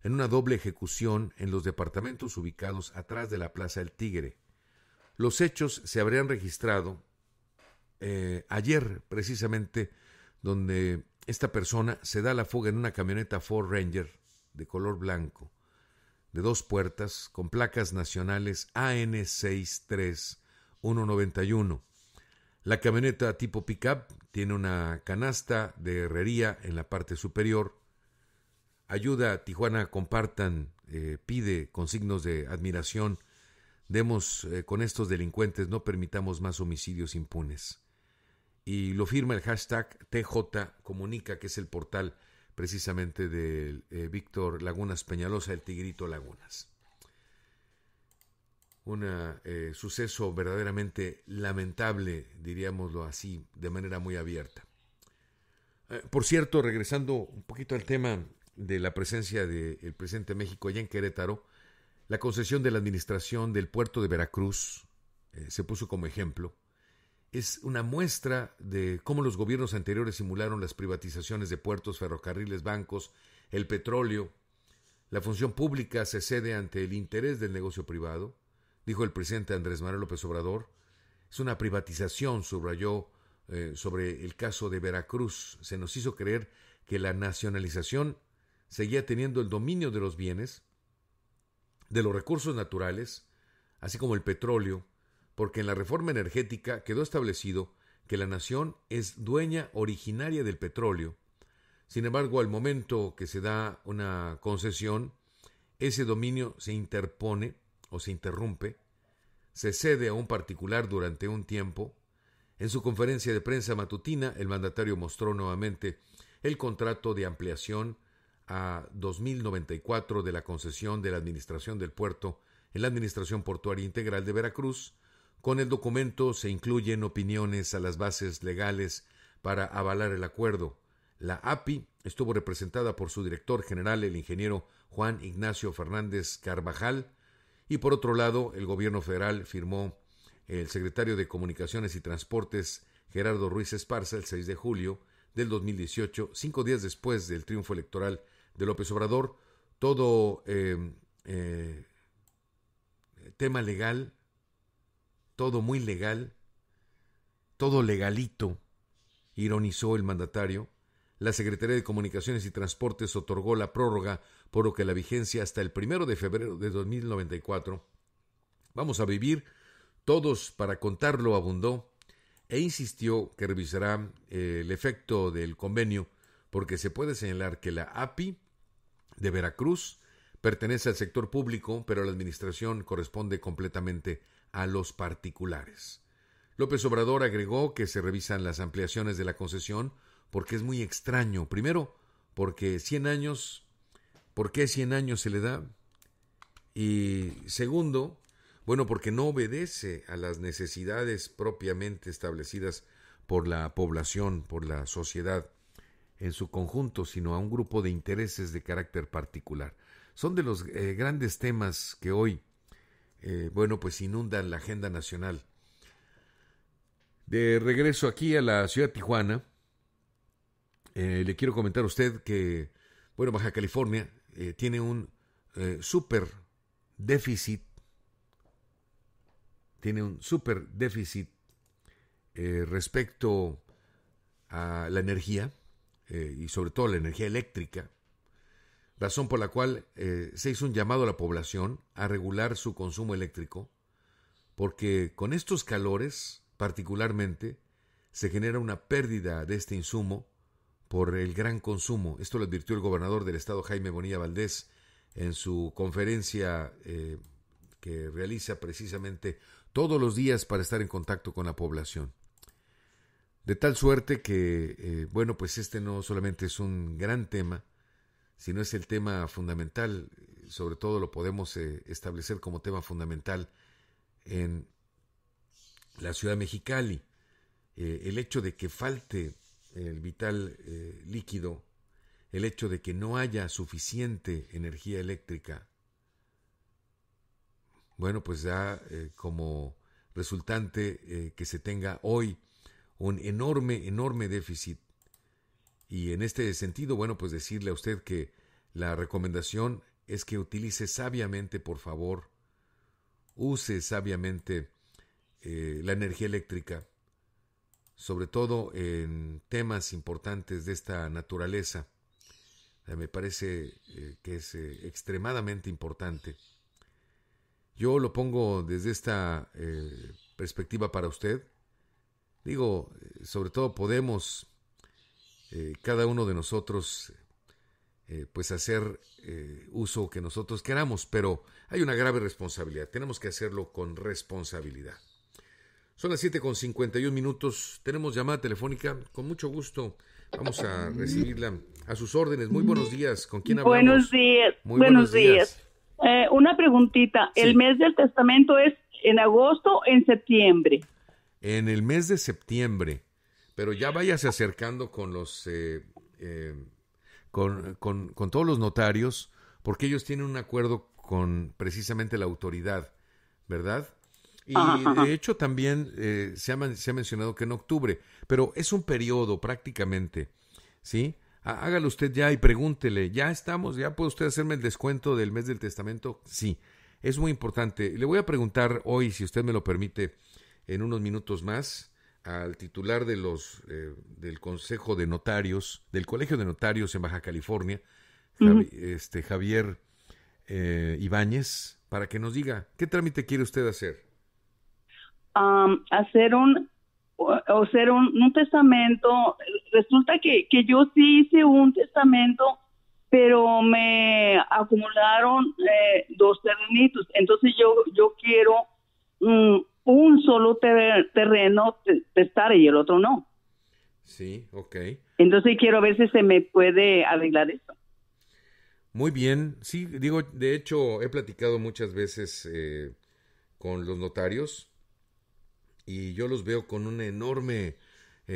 en una doble ejecución en los departamentos ubicados atrás de la Plaza del Tigre. Los hechos se habrían registrado ayer, precisamente, donde esta persona se da la fuga en una camioneta Ford Ranger de color blanco, de 2 puertas, con placas nacionales AN63191. La camioneta tipo pickup tiene una canasta de herrería en la parte superior. Ayuda a Tijuana Compartan, pide con signos de admiración: demos con estos delincuentes, no permitamos más homicidios impunes. Y lo firma el hashtag TJ Comunica, que es el portal precisamente de Víctor Lagunas Peñalosa, el Tigrito Lagunas. Un suceso verdaderamente lamentable, diríamoslo así, de manera muy abierta. Por cierto, regresando un poquito al tema de la presencia del presidente de México allá en Querétaro, la concesión de la administración del puerto de Veracruz se puso como ejemplo. Es una muestra de cómo los gobiernos anteriores simularon las privatizaciones de puertos, ferrocarriles, bancos, el petróleo. La función pública se cede ante el interés del negocio privado, dijo el presidente Andrés Manuel López Obrador. Es una privatización, subrayó sobre el caso de Veracruz. Se nos hizo creer que la nacionalización seguía teniendo el dominio de los bienes, de los recursos naturales, así como el petróleo, porque en la reforma energética quedó establecido que la nación es dueña originaria del petróleo. Sin embargo, al momento que se da una concesión, ese dominio se interpone o se interrumpe, se cede a un particular durante un tiempo. En su conferencia de prensa matutina, el mandatario mostró nuevamente el contrato de ampliación a 2094 de la concesión de la administración del puerto en la Administración Portuaria Integral de Veracruz. Con el documento se incluyen opiniones a las bases legales para avalar el acuerdo. La API estuvo representada por su director general, el ingeniero Juan Ignacio Fernández Carvajal, y por otro lado, el gobierno federal firmó el secretario de Comunicaciones y Transportes, Gerardo Ruiz Esparza, el 6 de julio del 2018, 5 días después del triunfo electoral de López Obrador. Todo tema legal, todo muy legal, todo legalito, ironizó el mandatario. La Secretaría de Comunicaciones y Transportes otorgó la prórroga, por lo que la vigencia hasta el 1 de febrero de 2094. Vamos a vivir todos para contarlo, abundó, e insistió que revisará el efecto del convenio, porque se puede señalar que la API de Veracruz pertenece al sector público, pero la administración corresponde completamente a los particulares. López Obrador agregó que se revisan las ampliaciones de la concesión porque es muy extraño. Primero, porque 100 años, ¿por qué 100 años se le da? Y segundo, porque no obedece a las necesidades propiamente establecidas por la población, por la sociedad en su conjunto, sino a un grupo de intereses de carácter particular. Son de los grandes temas que hoy inundan la agenda nacional. De regreso aquí a la ciudad de Tijuana, le quiero comentar a usted que, Baja California tiene un súper déficit, respecto a la energía, y sobre todo la energía eléctrica, razón por la cual se hizo un llamado a la población a regular su consumo eléctrico, porque con estos calores particularmente se genera una pérdida de este insumo por el gran consumo. Esto lo advirtió el gobernador del estado, Jaime Bonilla Valdés, en su conferencia que realiza precisamente todos los días para estar en contacto con la población. De tal suerte que, bueno, pues este no solamente es un gran tema, sino es el tema fundamental, sobre todo lo podemos establecer como tema fundamental en la ciudad de Mexicali. El hecho de que falte el vital líquido, el hecho de que no haya suficiente energía eléctrica, bueno, pues da como resultante que se tenga hoy un enorme déficit. Y en este sentido, bueno, pues decirle a usted que la recomendación es que utilice sabiamente, por favor, use sabiamente la energía eléctrica, sobre todo en temas importantes de esta naturaleza. Me parece que es extremadamente importante. Yo lo pongo desde esta perspectiva para usted. Digo, sobre todo podemos, cada uno de nosotros, pues hacer uso que nosotros queramos, pero hay una grave responsabilidad. Tenemos que hacerlo con responsabilidad. Son las 7:51. Tenemos llamada telefónica. Con mucho gusto vamos a recibirla a sus órdenes. Muy buenos días. ¿Con quién hablamos? Buenos días. Muy buenos días. Una preguntita. Sí. ¿El mes del testamento es en agosto o en septiembre? En el mes de septiembre, pero ya váyase acercando con los con todos los notarios, porque ellos tienen un acuerdo con precisamente la autoridad, ¿verdad? Y de hecho también se ha mencionado que en octubre, pero es un periodo prácticamente, ¿sí? Hágalo usted ya y pregúntele, ¿ya estamos? ¿Ya puede usted hacerme el descuento del mes del testamento? Sí, es muy importante. Le voy a preguntar hoy, si usted me lo permite, en unos minutos más, al titular de del Consejo de Notarios, del Colegio de Notarios en Baja California, Javier Ibáñez, para que nos diga, ¿qué trámite quiere usted hacer? Hacer un testamento. Resulta que yo sí hice un testamento, pero me acumularon 2 terrenitos. Entonces yo quiero un solo terreno testar y el otro no. Sí, ok. Entonces quiero ver si se me puede arreglar esto. Muy bien. Sí, digo, de hecho he platicado muchas veces con los notarios y yo los veo con una enorme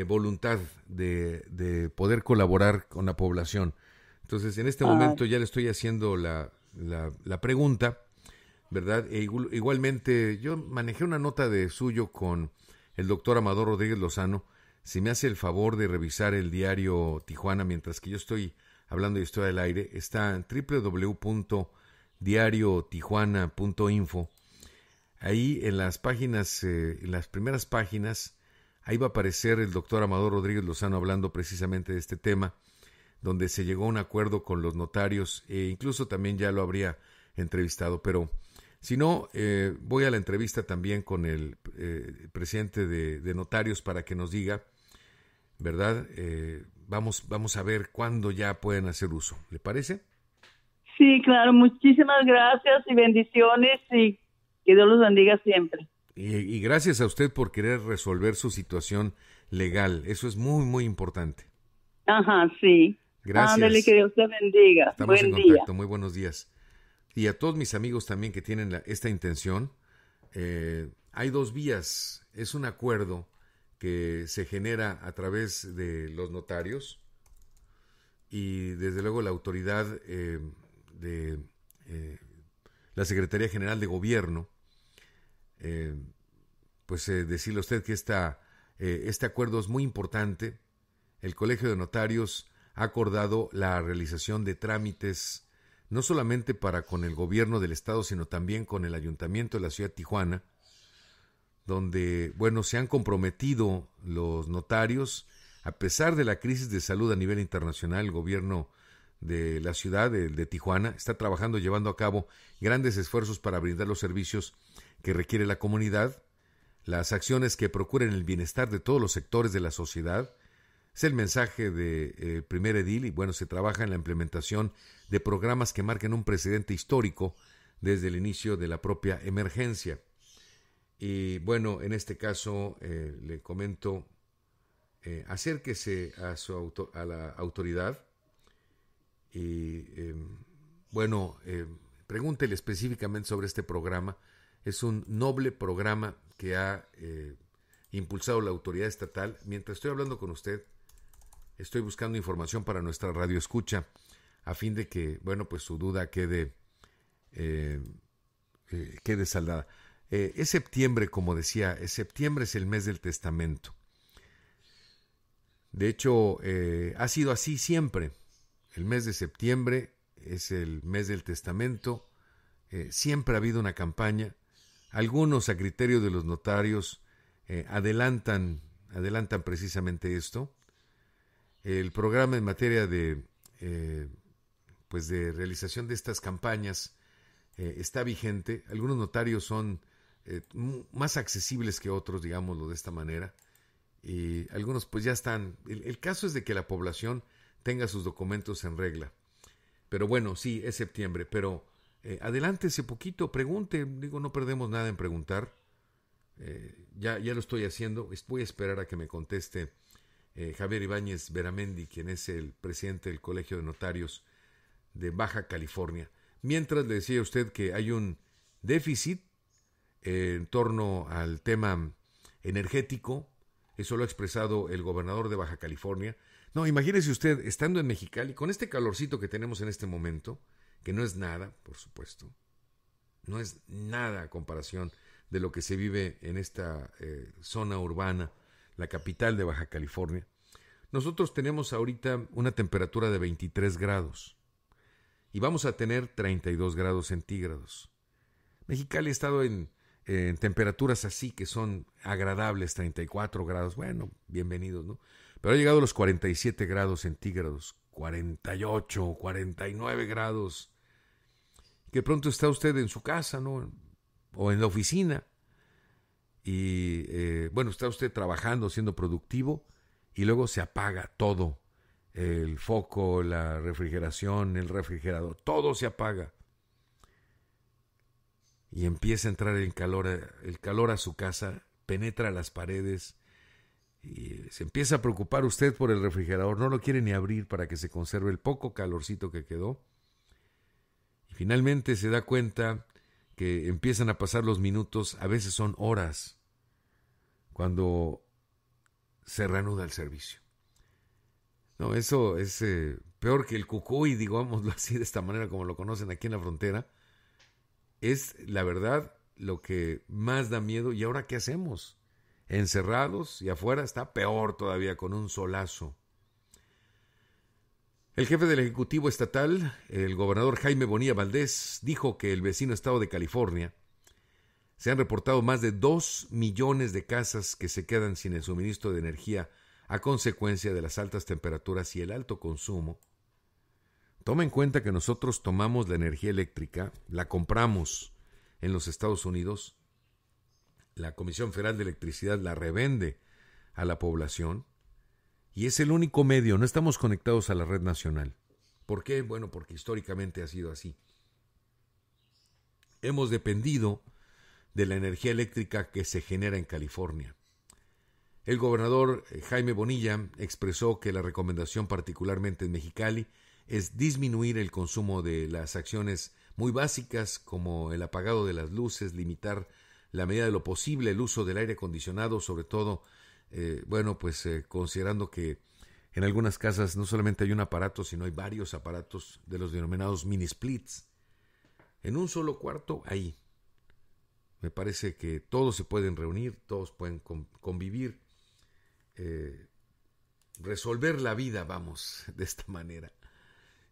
voluntad de poder colaborar con la población. Entonces, en este momento ya le estoy haciendo la pregunta, ¿verdad? Igualmente, yo manejé una nota de suyo con el doctor Amador Rodríguez Lozano. Si me hace el favor de revisar el diario Tijuana mientras que yo estoy hablando y estoy al aire, está en www.diariotijuana.info. Ahí en las páginas, en las primeras páginas, ahí va a aparecer el doctor Amador Rodríguez Lozano hablando precisamente de este tema, donde se llegó a un acuerdo con los notarios, e incluso también ya lo habría entrevistado, pero si no, voy a la entrevista también con el presidente de notarios para que nos diga, ¿verdad? Vamos a ver cuándo ya pueden hacer uso. ¿Le parece? Sí, claro. Muchísimas gracias y bendiciones y que Dios los bendiga siempre. Y gracias a usted por querer resolver su situación legal. Eso es muy, muy importante. Ajá, sí. Gracias. Ándale, que Dios te bendiga. Estamos Buen en contacto. día. Muy buenos días. Y a todos mis amigos también que tienen esta intención, hay 2 vías. Es un acuerdo que se genera a través de los notarios y desde luego la autoridad de la Secretaría General de Gobierno. Decirle a usted que este acuerdo es muy importante. El Colegio de Notarios ha acordado la realización de trámites no solamente para con el gobierno del estado, sino también con el ayuntamiento de la ciudad de Tijuana, donde, se han comprometido los notarios, a pesar de la crisis de salud a nivel internacional. El gobierno de la ciudad de Tijuana está trabajando, llevando a cabo grandes esfuerzos para brindar los servicios que requiere la comunidad, las acciones que procuren el bienestar de todos los sectores de la sociedad. Es el mensaje de primer edil y se trabaja en la implementación de programas que marquen un precedente histórico desde el inicio de la propia emergencia. Y bueno, en este caso le comento, acérquese a la autoridad y pregúntele específicamente sobre este programa. Es un noble programa que ha impulsado la autoridad estatal. Mientras estoy hablando con usted, estoy buscando información para nuestra radio escucha, a fin de que, pues su duda quede saldada. Es septiembre, como decía, septiembre es el mes del testamento. De hecho, ha sido así siempre. El mes de septiembre es el mes del testamento. Siempre ha habido una campaña. Algunos, a criterio de los notarios, adelantan precisamente esto. El programa en materia de realización de estas campañas está vigente. Algunos notarios son más accesibles que otros, digámoslo de esta manera, y algunos pues ya están. El caso es de que la población tenga sus documentos en regla. Pero bueno, sí, es septiembre, pero adelántese poquito, pregunte. Digo, no perdemos nada en preguntar. Ya lo estoy haciendo. Voy a esperar a que me conteste Javier Ibáñez Beramendi, quien es el presidente del Colegio de Notarios de Baja California. Mientras, le decía a usted que hay un déficit en torno al tema energético. Eso lo ha expresado el gobernador de Baja California. No, imagínese usted, estando en Mexicali, con este calorcito que tenemos en este momento, que no es nada, por supuesto, no es nada a comparación de lo que se vive en esta zona urbana, la capital de Baja California. Nosotros tenemos ahorita una temperatura de 23 grados y vamos a tener 32 grados centígrados. Mexicali ha estado en temperaturas así que son agradables, 34 grados, bueno, bienvenidos, ¿no? Pero ha llegado a los 47 grados centígrados, 48, 49 grados. Que pronto está usted en su casa, ¿no? O en la oficina. Y, está usted trabajando, siendo productivo, y luego se apaga todo. El foco, la refrigeración, el refrigerador, todo se apaga. Y empieza a entrar el calor a su casa, penetra las paredes, y se empieza a preocupar usted por el refrigerador, no lo quiere ni abrir para que se conserve el poco calorcito que quedó. Y finalmente se da cuenta que empiezan a pasar los minutos, a veces son horas, cuando se reanuda el servicio. No, eso es peor que el cucuy, digámoslo así, de esta manera como lo conocen aquí en la frontera. Es, la verdad, lo que más da miedo. ¿Y ahora qué hacemos? Encerrados, y afuera está peor todavía, con un solazo. El jefe del Ejecutivo Estatal, el gobernador Jaime Bonilla Valdés, dijo que el vecino estado de California se han reportado más de 2 millones de casas que se quedan sin el suministro de energía a consecuencia de las altas temperaturas y el alto consumo. Toma en cuenta que nosotros tomamos la energía eléctrica, la compramos en los Estados Unidos, la Comisión Federal de Electricidad la revende a la población y es el único medio, no estamos conectados a la red nacional. ¿Por qué? Bueno, porque históricamente ha sido así. Hemos dependido de la energía eléctrica que se genera en California. El gobernador Jaime Bonilla expresó que la recomendación, particularmente en Mexicali, es disminuir el consumo de las acciones muy básicas como el apagado de las luces, limitar la medida de lo posible el uso del aire acondicionado, sobre todo, considerando que en algunas casas no solamente hay un aparato, sino hay varios aparatos de los denominados mini splits. En un solo cuarto, ahí. Me parece que todos se pueden reunir, todos pueden convivir, resolver la vida, vamos, de esta manera.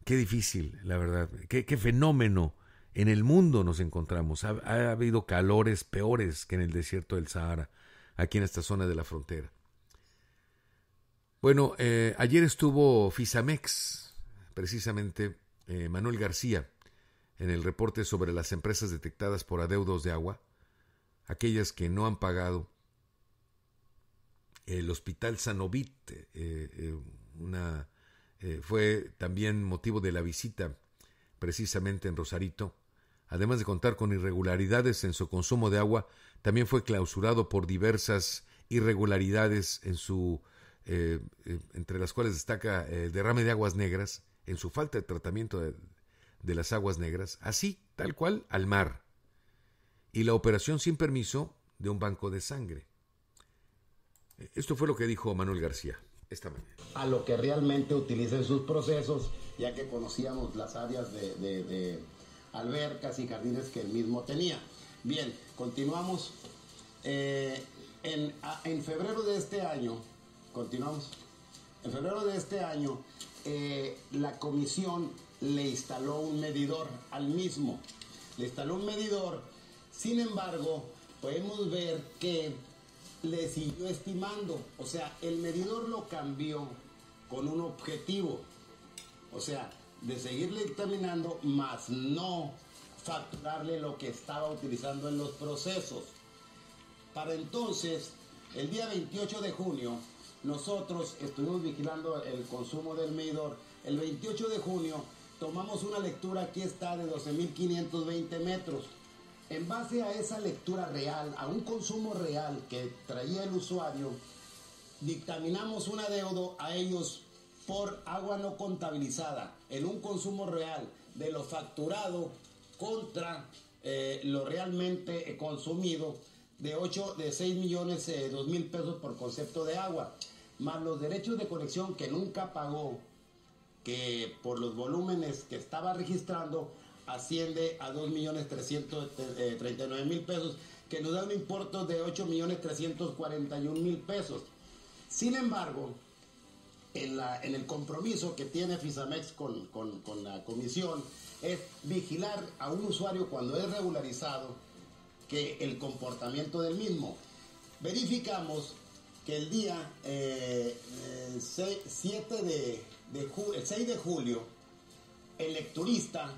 Qué difícil, la verdad. Qué fenómeno en el mundo nos encontramos. Ha habido calores peores que en el desierto del Sahara, aquí en esta zona de la frontera. Bueno, ayer estuvo Fisamex, precisamente Manuel García, en el reporte sobre las empresas detectadas por adeudos de agua, aquellas que no han pagado. El Hospital Sanovit, fue también motivo de la visita precisamente en Rosarito además de contar con irregularidades en su consumo de agua, también fue clausurado por diversas irregularidades en su entre las cuales destaca el derrame de aguas negras, en su falta de tratamiento de las aguas negras, así, tal cual, al mar, y la operación sin permiso de un banco de sangre. Esto fue lo que dijo Manuel García esta mañana. A lo que realmente utiliza en sus procesos, ya que conocíamos las áreas de albercas y jardines que él mismo tenía. Bien, continuamos. En febrero de este año, continuamos. En febrero de este año, la comisión le instaló un medidor al mismo. Le instaló un medidor, sin embargo, podemos ver que le siguió estimando. O sea, el medidor lo cambió con un objetivo. O sea, de seguirle dictaminando, más no facturarle lo que estaba utilizando en los procesos. Para entonces, el día 28 de junio, nosotros estuvimos vigilando el consumo del medidor. El 28 de junio tomamos una lectura, aquí está, de 12.520 metros. En base a esa lectura real, a un consumo real que traía el usuario, dictaminamos un adeudo a ellos por agua no contabilizada, en un consumo real de lo facturado contra lo realmente consumido, de 6.002.000 pesos por concepto de agua, más los derechos de conexión que nunca pagó, que por los volúmenes que estaba registrando asciende a 2.339.000 pesos, que nos da un importe de 8.341.000 pesos. Sin embargo, en el compromiso que tiene Fisamex con la comisión es vigilar a un usuario cuando es regularizado, que el comportamiento del mismo. Verificamos que el día 6 de julio, el lecturista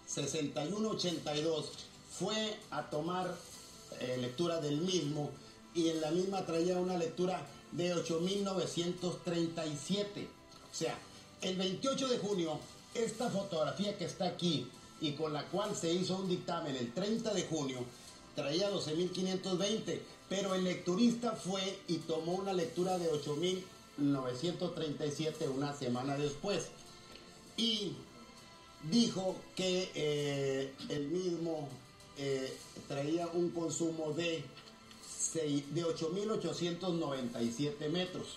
6182 fue a tomar lectura del mismo, y en la misma traía una lectura de 8.937. O sea, el 28 de junio, esta fotografía que está aquí y con la cual se hizo un dictamen el 30 de junio, traía 12.520, pero el lecturista fue y tomó una lectura de 8.937 una semana después, y dijo que el mismo traía un consumo de 8.897 metros,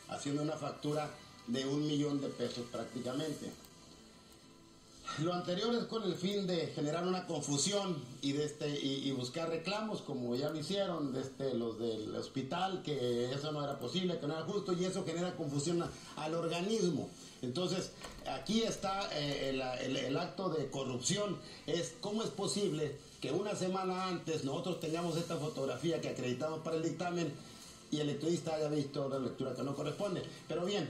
haciendo una factura de 1.000.000 de pesos prácticamente. Lo anterior es con el fin de generar una confusión y buscar reclamos, como ya lo hicieron los del hospital, que eso no era posible, que no era justo, y eso genera confusión al organismo. Entonces, aquí está el acto de corrupción. Es cómo es posible que una semana antes nosotros tengamos esta fotografía que acreditamos para el dictamen y el lecturista haya visto la lectura que no corresponde. Pero bien,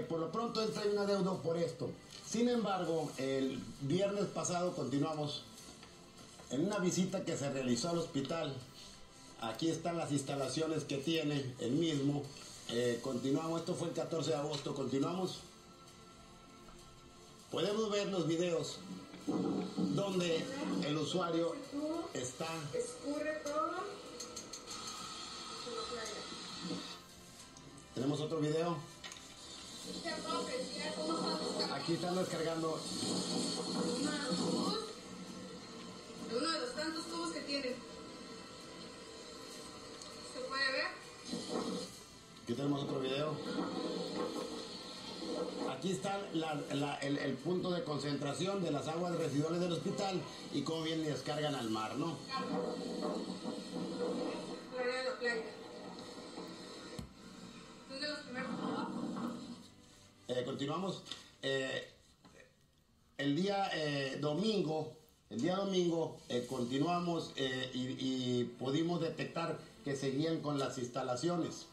por lo pronto él trae un adeudo por esto. Sin embargo, el viernes pasado continuamos en una visita que se realizó al hospital. Aquí están las instalaciones que tiene el mismo. Continuamos, esto fue el 14 de agosto, continuamos. Podemos ver los videos donde el usuario está. Escurre todo. Tenemos otro video. Aquí están descargando uno de los tantos tubos que tienen. ¿Se puede ver? Aquí tenemos otro video. Aquí está el punto de concentración de las aguas residuales del hospital y cómo bien le descargan al mar, ¿no? La área de la playa. Es de los primeros. Continuamos. El día domingo continuamos y pudimos detectar que seguían con las instalaciones.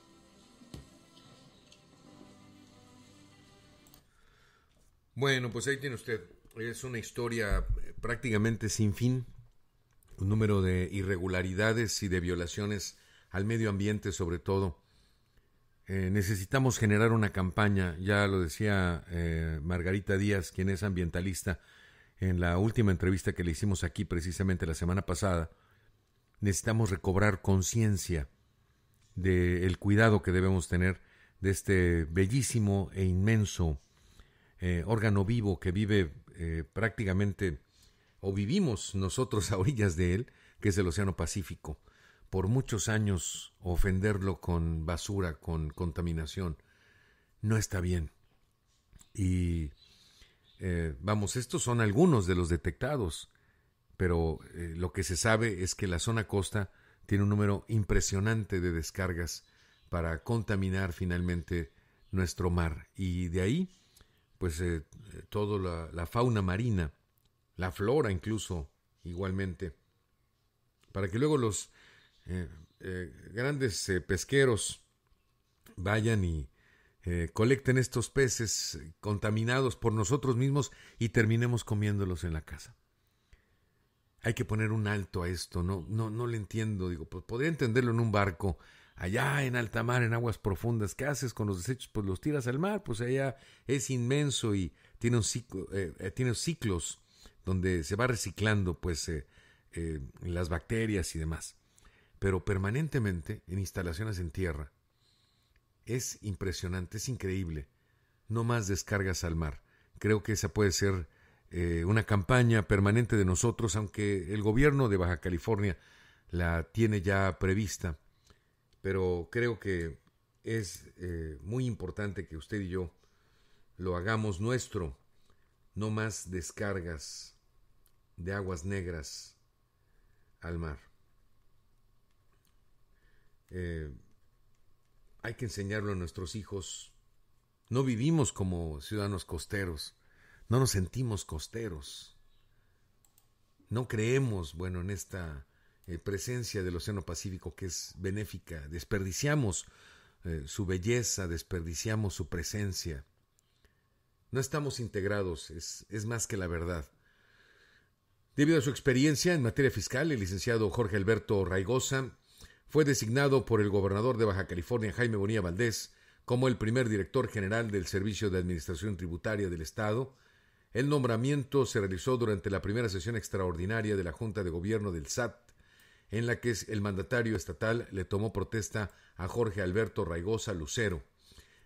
Bueno, pues ahí tiene usted. Es una historia prácticamente sin fin. Un número de irregularidades y de violaciones al medio ambiente, sobre todo. Necesitamos generar una campaña, ya lo decía Margarita Díaz, quien es ambientalista, en la última entrevista que le hicimos aquí precisamente la semana pasada, necesitamos recobrar conciencia del cuidado que debemos tener de este bellísimo e inmenso órgano vivo que vive prácticamente, o vivimos nosotros a orillas de él, que es el Océano Pacífico. Por muchos años ofenderlo con basura, con contaminación, no está bien. Y vamos, estos son algunos de los detectados, pero lo que se sabe es que la zona costa tiene un número impresionante de descargas para contaminar finalmente nuestro mar. Y de ahí, pues, toda la fauna marina, la flora incluso, igualmente, para que luego los grandes pesqueros vayan y colecten estos peces contaminados por nosotros mismos y terminemos comiéndolos en la casa. Hay que poner un alto a esto, no le entiendo. Digo, pues podría entenderlo en un barco, allá en alta mar, en aguas profundas. ¿Qué haces con los desechos? Pues los tiras al mar, pues allá es inmenso y tiene tiene ciclos donde se va reciclando pues las bacterias y demás. Pero permanentemente en instalaciones en tierra, es impresionante, es increíble. No más descargas al mar. Creo que esa puede ser una campaña permanente de nosotros, aunque el gobierno de Baja California la tiene ya prevista. Pero creo que es muy importante que usted y yo lo hagamos nuestro. No más descargas de aguas negras al mar. Hay que enseñarlo a nuestros hijos. No vivimos como ciudadanos costeros, no nos sentimos costeros, no creemos, en esta presencia del Océano Pacífico que es benéfica, desperdiciamos su belleza, desperdiciamos su presencia, no estamos integrados, es más que la verdad. Debido a su experiencia en materia fiscal, el licenciado Jorge Alberto Raigosa fue designado por el gobernador de Baja California, Jaime Bonilla Valdés, como el primer director general del Servicio de Administración Tributaria del Estado. El nombramiento se realizó durante la primera sesión extraordinaria de la Junta de Gobierno del SAT, en la que el mandatario estatal le tomó protesta a Jorge Alberto Raigosa Lucero.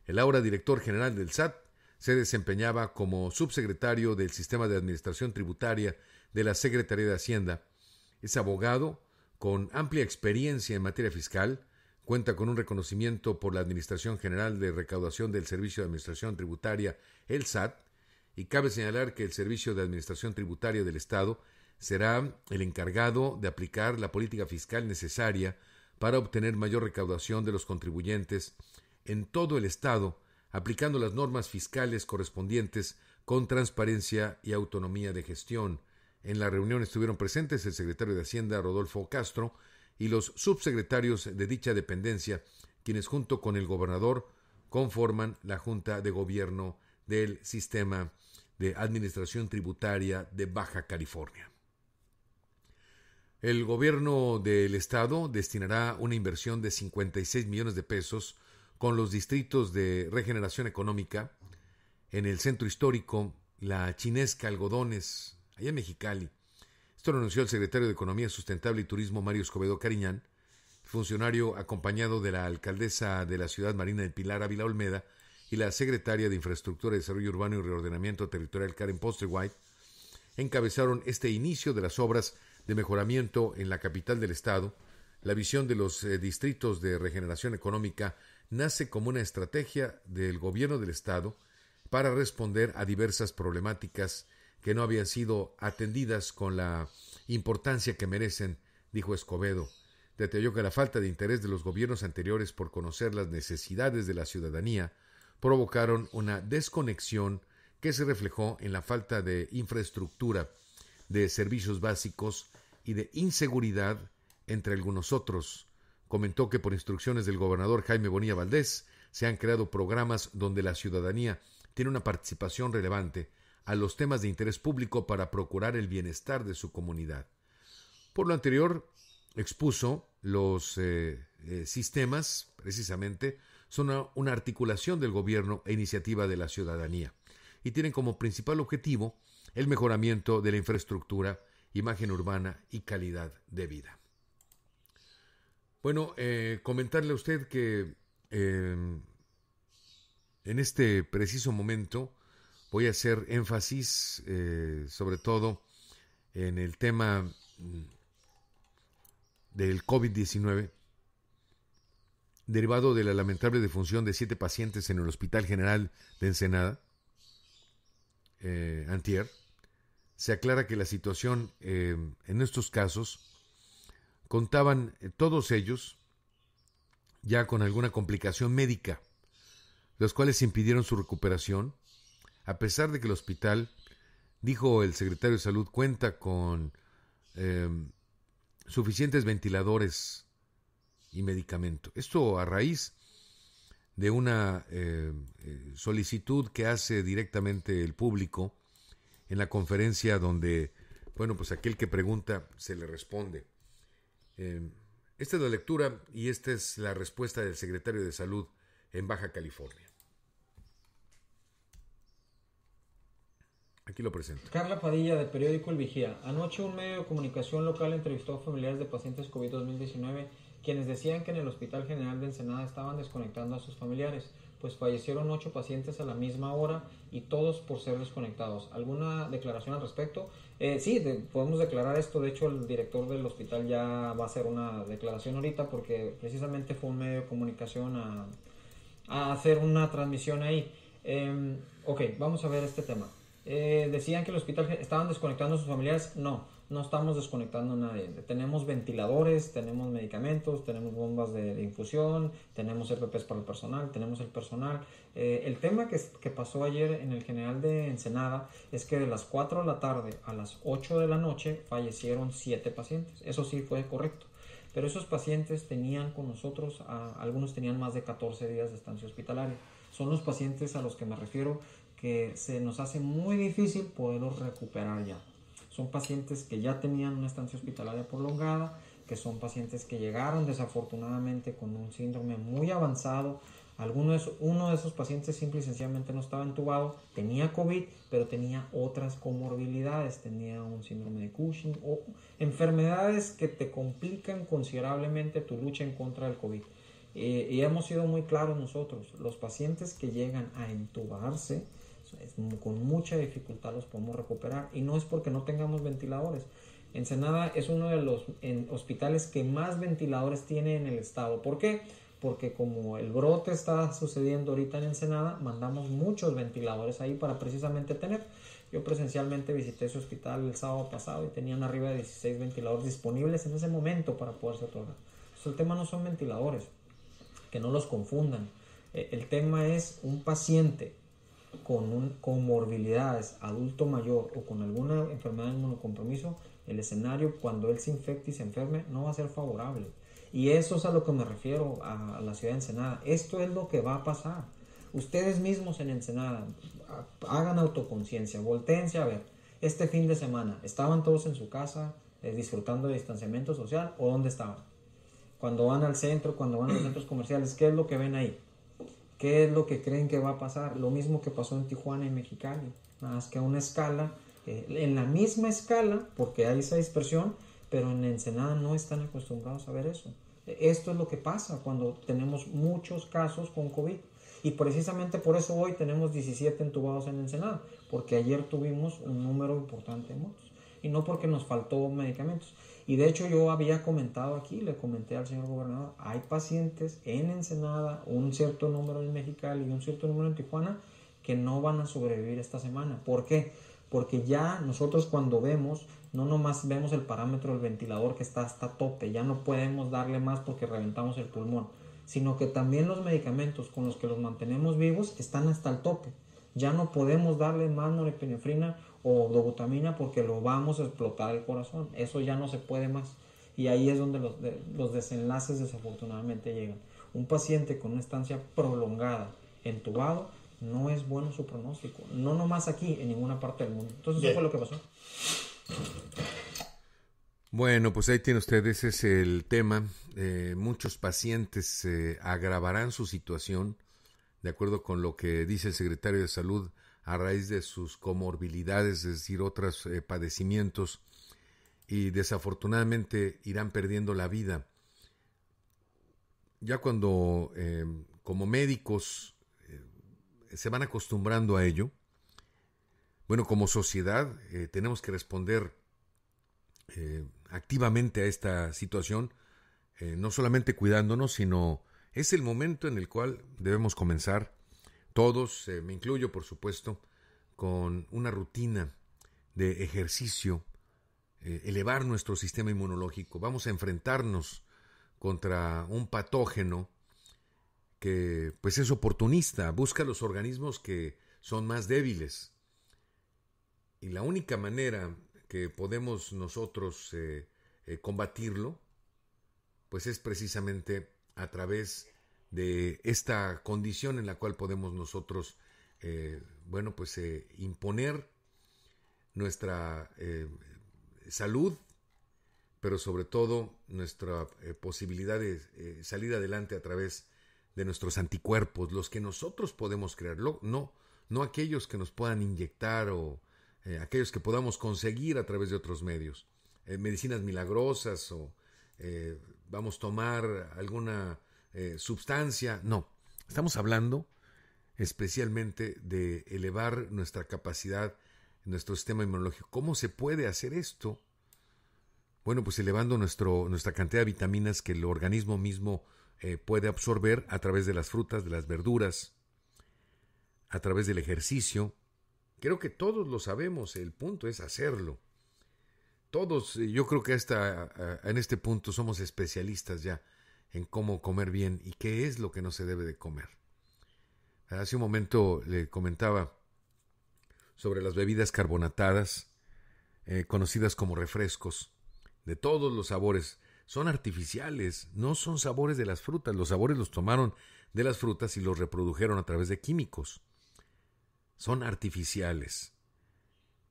El ahora director general del SAT se desempeñaba como subsecretario del Sistema de Administración Tributaria de la Secretaría de Hacienda. Es abogado con amplia experiencia en materia fiscal, cuenta con un reconocimiento por la Administración General de Recaudación del Servicio de Administración Tributaria, el SAT, y cabe señalar que el Servicio de Administración Tributaria del Estado será el encargado de aplicar la política fiscal necesaria para obtener mayor recaudación de los contribuyentes en todo el Estado, aplicando las normas fiscales correspondientes con transparencia y autonomía de gestión. En la reunión estuvieron presentes el secretario de Hacienda, Rodolfo Castro, y los subsecretarios de dicha dependencia, quienes junto con el gobernador conforman la Junta de Gobierno del Sistema de Administración Tributaria de Baja California. El gobierno del estado destinará una inversión de 56 millones de pesos con los distritos de regeneración económica en el centro histórico, La Chinesca, Algodones, allá en Mexicali. Esto lo anunció el secretario de Economía Sustentable y Turismo, Mario Escobedo Cariñán, funcionario acompañado de la alcaldesa de la ciudad Marina del Pilar, Ávila Olmeda, y la secretaria de Infraestructura, Desarrollo Urbano y Reordenamiento Territorial, Karen Postlewhite, encabezaron este inicio de las obras de mejoramiento en la capital del estado. La visión de los distritos de regeneración económica nace como una estrategia del gobierno del estado para responder a diversas problemáticas que no habían sido atendidas con la importancia que merecen, dijo Escobedo. Detalló que la falta de interés de los gobiernos anteriores por conocer las necesidades de la ciudadanía provocaron una desconexión que se reflejó en la falta de infraestructura, de servicios básicos y de inseguridad, entre algunos otros. Comentó que por instrucciones del gobernador Jaime Bonilla Valdés se han creado programas donde la ciudadanía tiene una participación relevante a los temas de interés público para procurar el bienestar de su comunidad. Por lo anterior, expuso los sistemas, precisamente, son una articulación del gobierno e iniciativa de la ciudadanía y tienen como principal objetivo el mejoramiento de la infraestructura, imagen urbana y calidad de vida. Bueno, comentarle a usted que en este preciso momento voy a hacer énfasis sobre todo en el tema del COVID-19, derivado de la lamentable defunción de 7 pacientes en el Hospital General de Ensenada, antier. Se aclara que la situación en estos casos contaban todos ellos ya con alguna complicación médica, los cuales impidieron su recuperación, a pesar de que el hospital, dijo el secretario de Salud, cuenta con suficientes ventiladores y medicamento. Esto a raíz de una solicitud que hace directamente el público en la conferencia donde, bueno, pues aquel que pregunta se le responde. Esta es la lectura y esta es la respuesta del secretario de Salud en Baja California. Aquí lo presento. Carla Padilla, del periódico El Vigía. Anoche un medio de comunicación local entrevistó a familiares de pacientes COVID 2019 quienes decían que en el Hospital General de Ensenada estaban desconectando a sus familiares, pues fallecieron 8 pacientes a la misma hora y todos por ser desconectados. ¿Alguna declaración al respecto? Sí, podemos declarar esto. De hecho, el director del hospital ya va a hacer una declaración ahorita porque precisamente fue un medio de comunicación a hacer una transmisión ahí. Ok, vamos a ver este tema. Decían que el hospital estaban desconectando a sus familiares. No estamos desconectando a nadie. Tenemos ventiladores, tenemos medicamentos, tenemos bombas de infusión, tenemos EPPs para el personal, tenemos el personal. El tema que pasó ayer en el General de Ensenada es que de las 4 de la tarde a las 8 de la noche fallecieron 7 pacientes. Eso sí fue correcto. Pero esos pacientes tenían con nosotros, algunos tenían más de 14 días de estancia hospitalaria. Son los pacientes a los que me refiero que se nos hace muy difícil poderlos recuperar ya. Son pacientes que ya tenían una estancia hospitalaria prolongada, que son pacientes que llegaron desafortunadamente con un síndrome muy avanzado. Uno de esos pacientes simple y sencillamente no estaba entubado, tenía COVID, pero tenía otras comorbilidades, tenía un síndrome de Cushing o enfermedades que te complican considerablemente tu lucha en contra del COVID. Y hemos sido muy claros nosotros, los pacientes que llegan a entubarse, con mucha dificultad los podemos recuperar y no es porque no tengamos ventiladores. Ensenada es uno de los hospitales que más ventiladores tiene en el estado. ¿Por qué? Porque como el brote está sucediendo ahorita en Ensenada, mandamos muchos ventiladores ahí para precisamente tener. Yo presencialmente visité ese hospital el sábado pasado y tenían arriba de 16 ventiladores disponibles en ese momento para poderse otorgar. Entonces, el tema no son ventiladores, que no los confundan. El tema es un paciente con comorbilidades, adulto mayor o con alguna enfermedad de inmunocompromiso, el escenario cuando él se infecte y se enferme no va a ser favorable. Y eso es a lo que me refiero a la ciudad de Ensenada. Esto es lo que va a pasar. Ustedes mismos en Ensenada hagan autoconciencia, voltéense a ver. Este fin de semana, ¿estaban todos en su casa disfrutando de distanciamiento social o dónde estaban? Cuando van al centro, cuando van a los centros comerciales, ¿qué es lo que ven ahí? ¿Qué es lo que creen que va a pasar? Lo mismo que pasó en Tijuana y Mexicali, nada más que a una escala, en la misma escala, porque hay esa dispersión, pero en Ensenada no están acostumbrados a ver eso. Esto es lo que pasa cuando tenemos muchos casos con COVID. Y precisamente por eso hoy tenemos 17 entubados en Ensenada, porque ayer tuvimos un número importante de muertos. Y no porque nos faltó medicamentos. Y de hecho yo había comentado aquí, le comenté al señor gobernador, hay pacientes en Ensenada, un cierto número en Mexicali y un cierto número en Tijuana que no van a sobrevivir esta semana. ¿Por qué? Porque ya nosotros cuando vemos, no nomás vemos el parámetro del ventilador que está hasta tope, ya no podemos darle más porque reventamos el pulmón, sino que también los medicamentos con los que los mantenemos vivos están hasta el tope. Ya no podemos darle más norepinefrina o dobutamina porque lo vamos a explotar el corazón. Eso ya no se puede más. Y ahí es donde los desenlaces desafortunadamente llegan. Un paciente con una estancia prolongada, entubado, no es bueno su pronóstico. No nomás aquí, en ninguna parte del mundo. Entonces eso fue lo que pasó. Bueno, pues ahí tiene usted, ese es el tema. Muchos pacientes agravarán su situación, de acuerdo con lo que dice el secretario de Salud a raíz de sus comorbilidades, es decir, otros padecimientos, y desafortunadamente irán perdiendo la vida. Ya cuando como médicos se van acostumbrando a ello, bueno, como sociedad tenemos que responder activamente a esta situación, no solamente cuidándonos, sino es el momento en el cual debemos comenzar, todos, me incluyo por supuesto, con una rutina de ejercicio, elevar nuestro sistema inmunológico. Vamos a enfrentarnos contra un patógeno que pues es oportunista, busca los organismos que son más débiles. Y la única manera que podemos nosotros combatirlo, pues es precisamente a través de esta condición en la cual podemos nosotros, imponer nuestra salud, pero sobre todo nuestra posibilidad de salir adelante a través de nuestros anticuerpos, los que nosotros podemos crearlo, no aquellos que nos puedan inyectar o aquellos que podamos conseguir a través de otros medios, medicinas milagrosas o vamos a tomar alguna sustancia. No, estamos hablando especialmente de elevar nuestra capacidad, nuestro sistema inmunológico. ¿Cómo se puede hacer esto? Bueno, pues elevando nuestra cantidad de vitaminas que el organismo mismo puede absorber a través de las frutas, de las verduras, a través del ejercicio. Creo que todos lo sabemos, el punto es hacerlo. Todos, yo creo que en este punto somos especialistas ya en cómo comer bien y qué es lo que no se debe de comer. Hace un momento le comentaba sobre las bebidas carbonatadas, conocidas como refrescos, de todos los sabores. Son artificiales, no son sabores de las frutas. Los sabores los tomaron de las frutas y los reprodujeron a través de químicos. Son artificiales.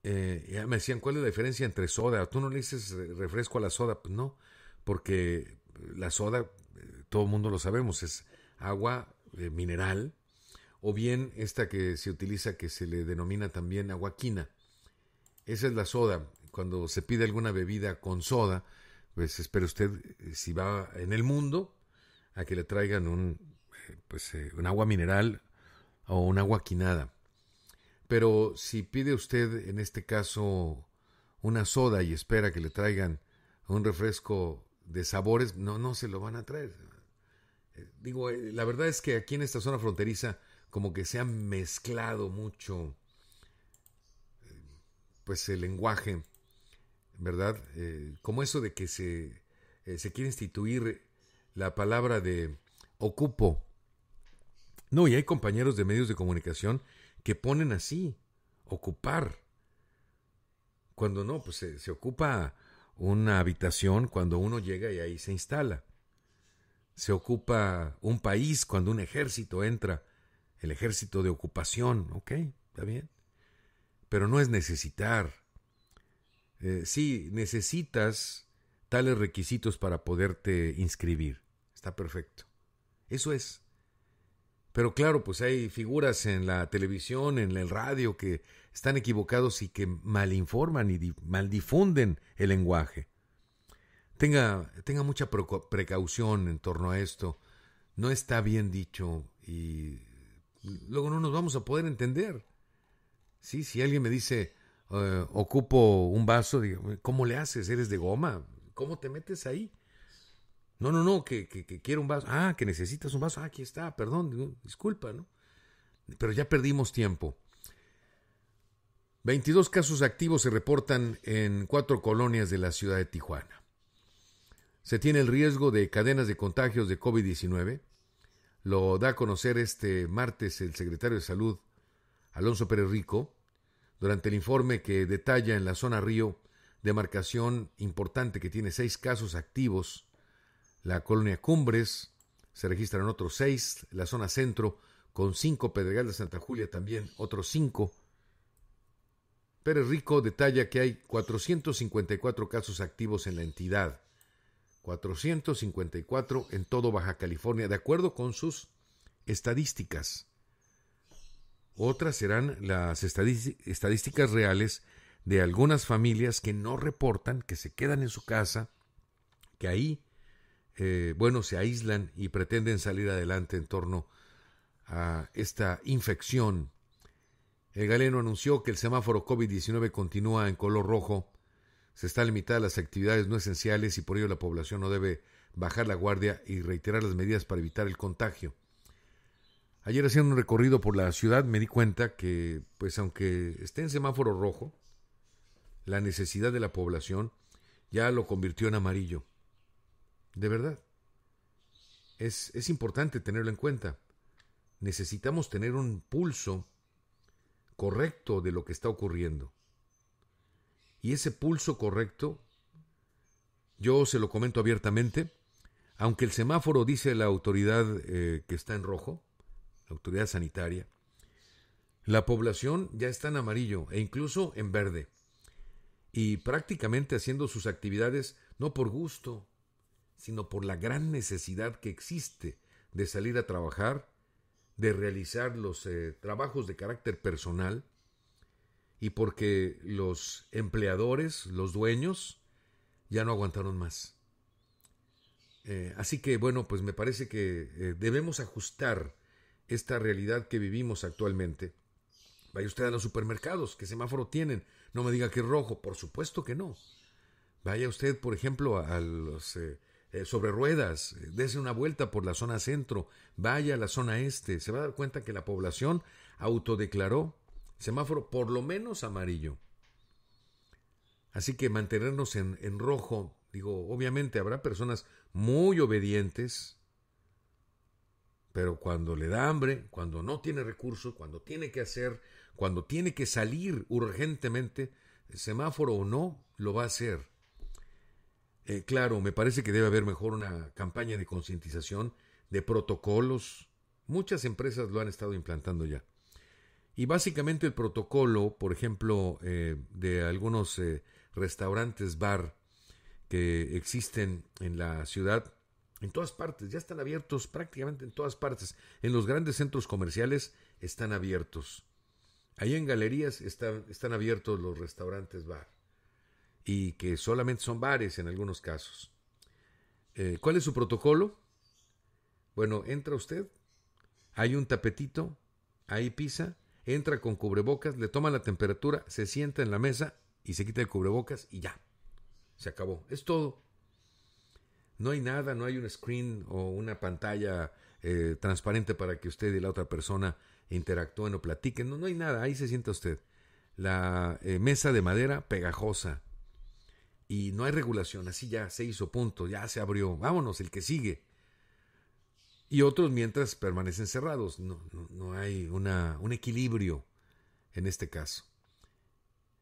Ya me decían, ¿cuál es la diferencia entre soda? ¿Tú no le dices refresco a la soda? Pues no, porque la soda, todo el mundo lo sabemos, es agua mineral, o bien esta que se utiliza, que se le denomina también agua quina. Esa es la soda. Cuando se pide alguna bebida con soda, pues espere usted, si va en el mundo, a que le traigan un agua mineral o un agua quinada. Pero si pide usted, en este caso, una soda y espera que le traigan un refresco de sabores, no se lo van a traer. Digo, la verdad es que aquí en esta zona fronteriza como que se ha mezclado mucho pues el lenguaje, ¿verdad? Como eso de que se quiere instituir la palabra de ocupo. No, y hay compañeros de medios de comunicación que ponen así, ocupar. Cuando no, pues se ocupa una habitación cuando uno llega y ahí se instala. Se ocupa un país cuando un ejército entra, el ejército de ocupación, ok, está bien. Pero no es necesitar. Sí, necesitas tales requisitos para poderte inscribir. Está perfecto. Eso es. Pero claro, pues hay figuras en la televisión, en el radio, que están equivocados y que malinforman y maldifunden el lenguaje. Tenga mucha precaución en torno a esto. No está bien dicho y luego no nos vamos a poder entender. Sí, si alguien me dice, ocupo un vaso, digo, ¿cómo le haces? ¿Eres de goma? ¿Cómo te metes ahí? No, que quiero un vaso. Ah, que necesitas un vaso. Ah, aquí está, perdón, disculpa, ¿no? Pero ya perdimos tiempo. 22 casos activos se reportan en 4 colonias de la ciudad de Tijuana. Se tiene el riesgo de cadenas de contagios de COVID-19. Lo da a conocer este martes el secretario de Salud, Alonso Pérez Rico, durante el informe que detalla en la zona Río, demarcación importante que tiene 6 casos activos. La colonia Cumbres, se registran otros 6, la zona centro con 5, Pedregal de Santa Julia también otros 5. Pérez Rico detalla que hay 454 casos activos en la entidad, 454 en todo Baja California, de acuerdo con sus estadísticas. otras serán las estadísticas reales de algunas familias que no reportan, que se quedan en su casa, que ahí, se aíslan y pretenden salir adelante en torno a esta infección. El Galeno anunció que el semáforo COVID-19 continúa en color rojo. Se está limitando las actividades no esenciales y por ello la población no debe bajar la guardia y reiterar las medidas para evitar el contagio. Ayer haciendo un recorrido por la ciudad me di cuenta que, pues aunque esté en semáforo rojo, la necesidad de la población ya lo convirtió en amarillo. De verdad. Es importante tenerlo en cuenta. Necesitamos tener un pulso correcto de lo que está ocurriendo. Y ese pulso correcto, yo se lo comento abiertamente, aunque el semáforo dice la autoridad que está en rojo, la autoridad sanitaria, la población ya está en amarillo e incluso en verde. Y prácticamente haciendo sus actividades no por gusto, sino por la gran necesidad que existe de salir a trabajar, de realizar los trabajos de carácter personal y porque los empleadores, los dueños, ya no aguantaron más. Así que, pues me parece que debemos ajustar esta realidad que vivimos actualmente. Vaya usted a los supermercados, ¿qué semáforo tienen? No me diga que es rojo, por supuesto que no. Vaya usted, por ejemplo, a los sobre ruedas, dése una vuelta por la zona centro, vaya a la zona este, se va a dar cuenta que la población autodeclaró semáforo por lo menos amarillo. Así que mantenernos en rojo, obviamente habrá personas muy obedientes, pero cuando le da hambre, cuando no tiene recursos, cuando tiene que hacer, cuando tiene que salir urgentemente, semáforo o no, lo va a hacer. Claro, me parece que debe haber mejor una campaña de concientización, de protocolos. Muchas empresas lo han estado implantando ya. Y básicamente el protocolo, por ejemplo, de algunos restaurantes bar que existen en la ciudad, en todas partes, ya están abiertos prácticamente en todas partes. En los grandes centros comerciales están abiertos. Ahí en galerías están abiertos los restaurantes bar. Y que solamente son bares en algunos casos. ¿Cuál es su protocolo? Bueno, entra usted, hay un tapetito, ahí pisa, entra con cubrebocas, le toma la temperatura, se sienta en la mesa y se quita el cubrebocas y ya, se acabó. Es todo. No hay nada, no hay un screen o una pantalla transparente para que usted y la otra persona interactúen o platiquen. No hay nada, ahí se sienta usted. La mesa de madera pegajosa. Y no hay regulación, así ya se hizo, punto, ya se abrió, vámonos, el que sigue. Y otros mientras permanecen cerrados, no hay un equilibrio en este caso.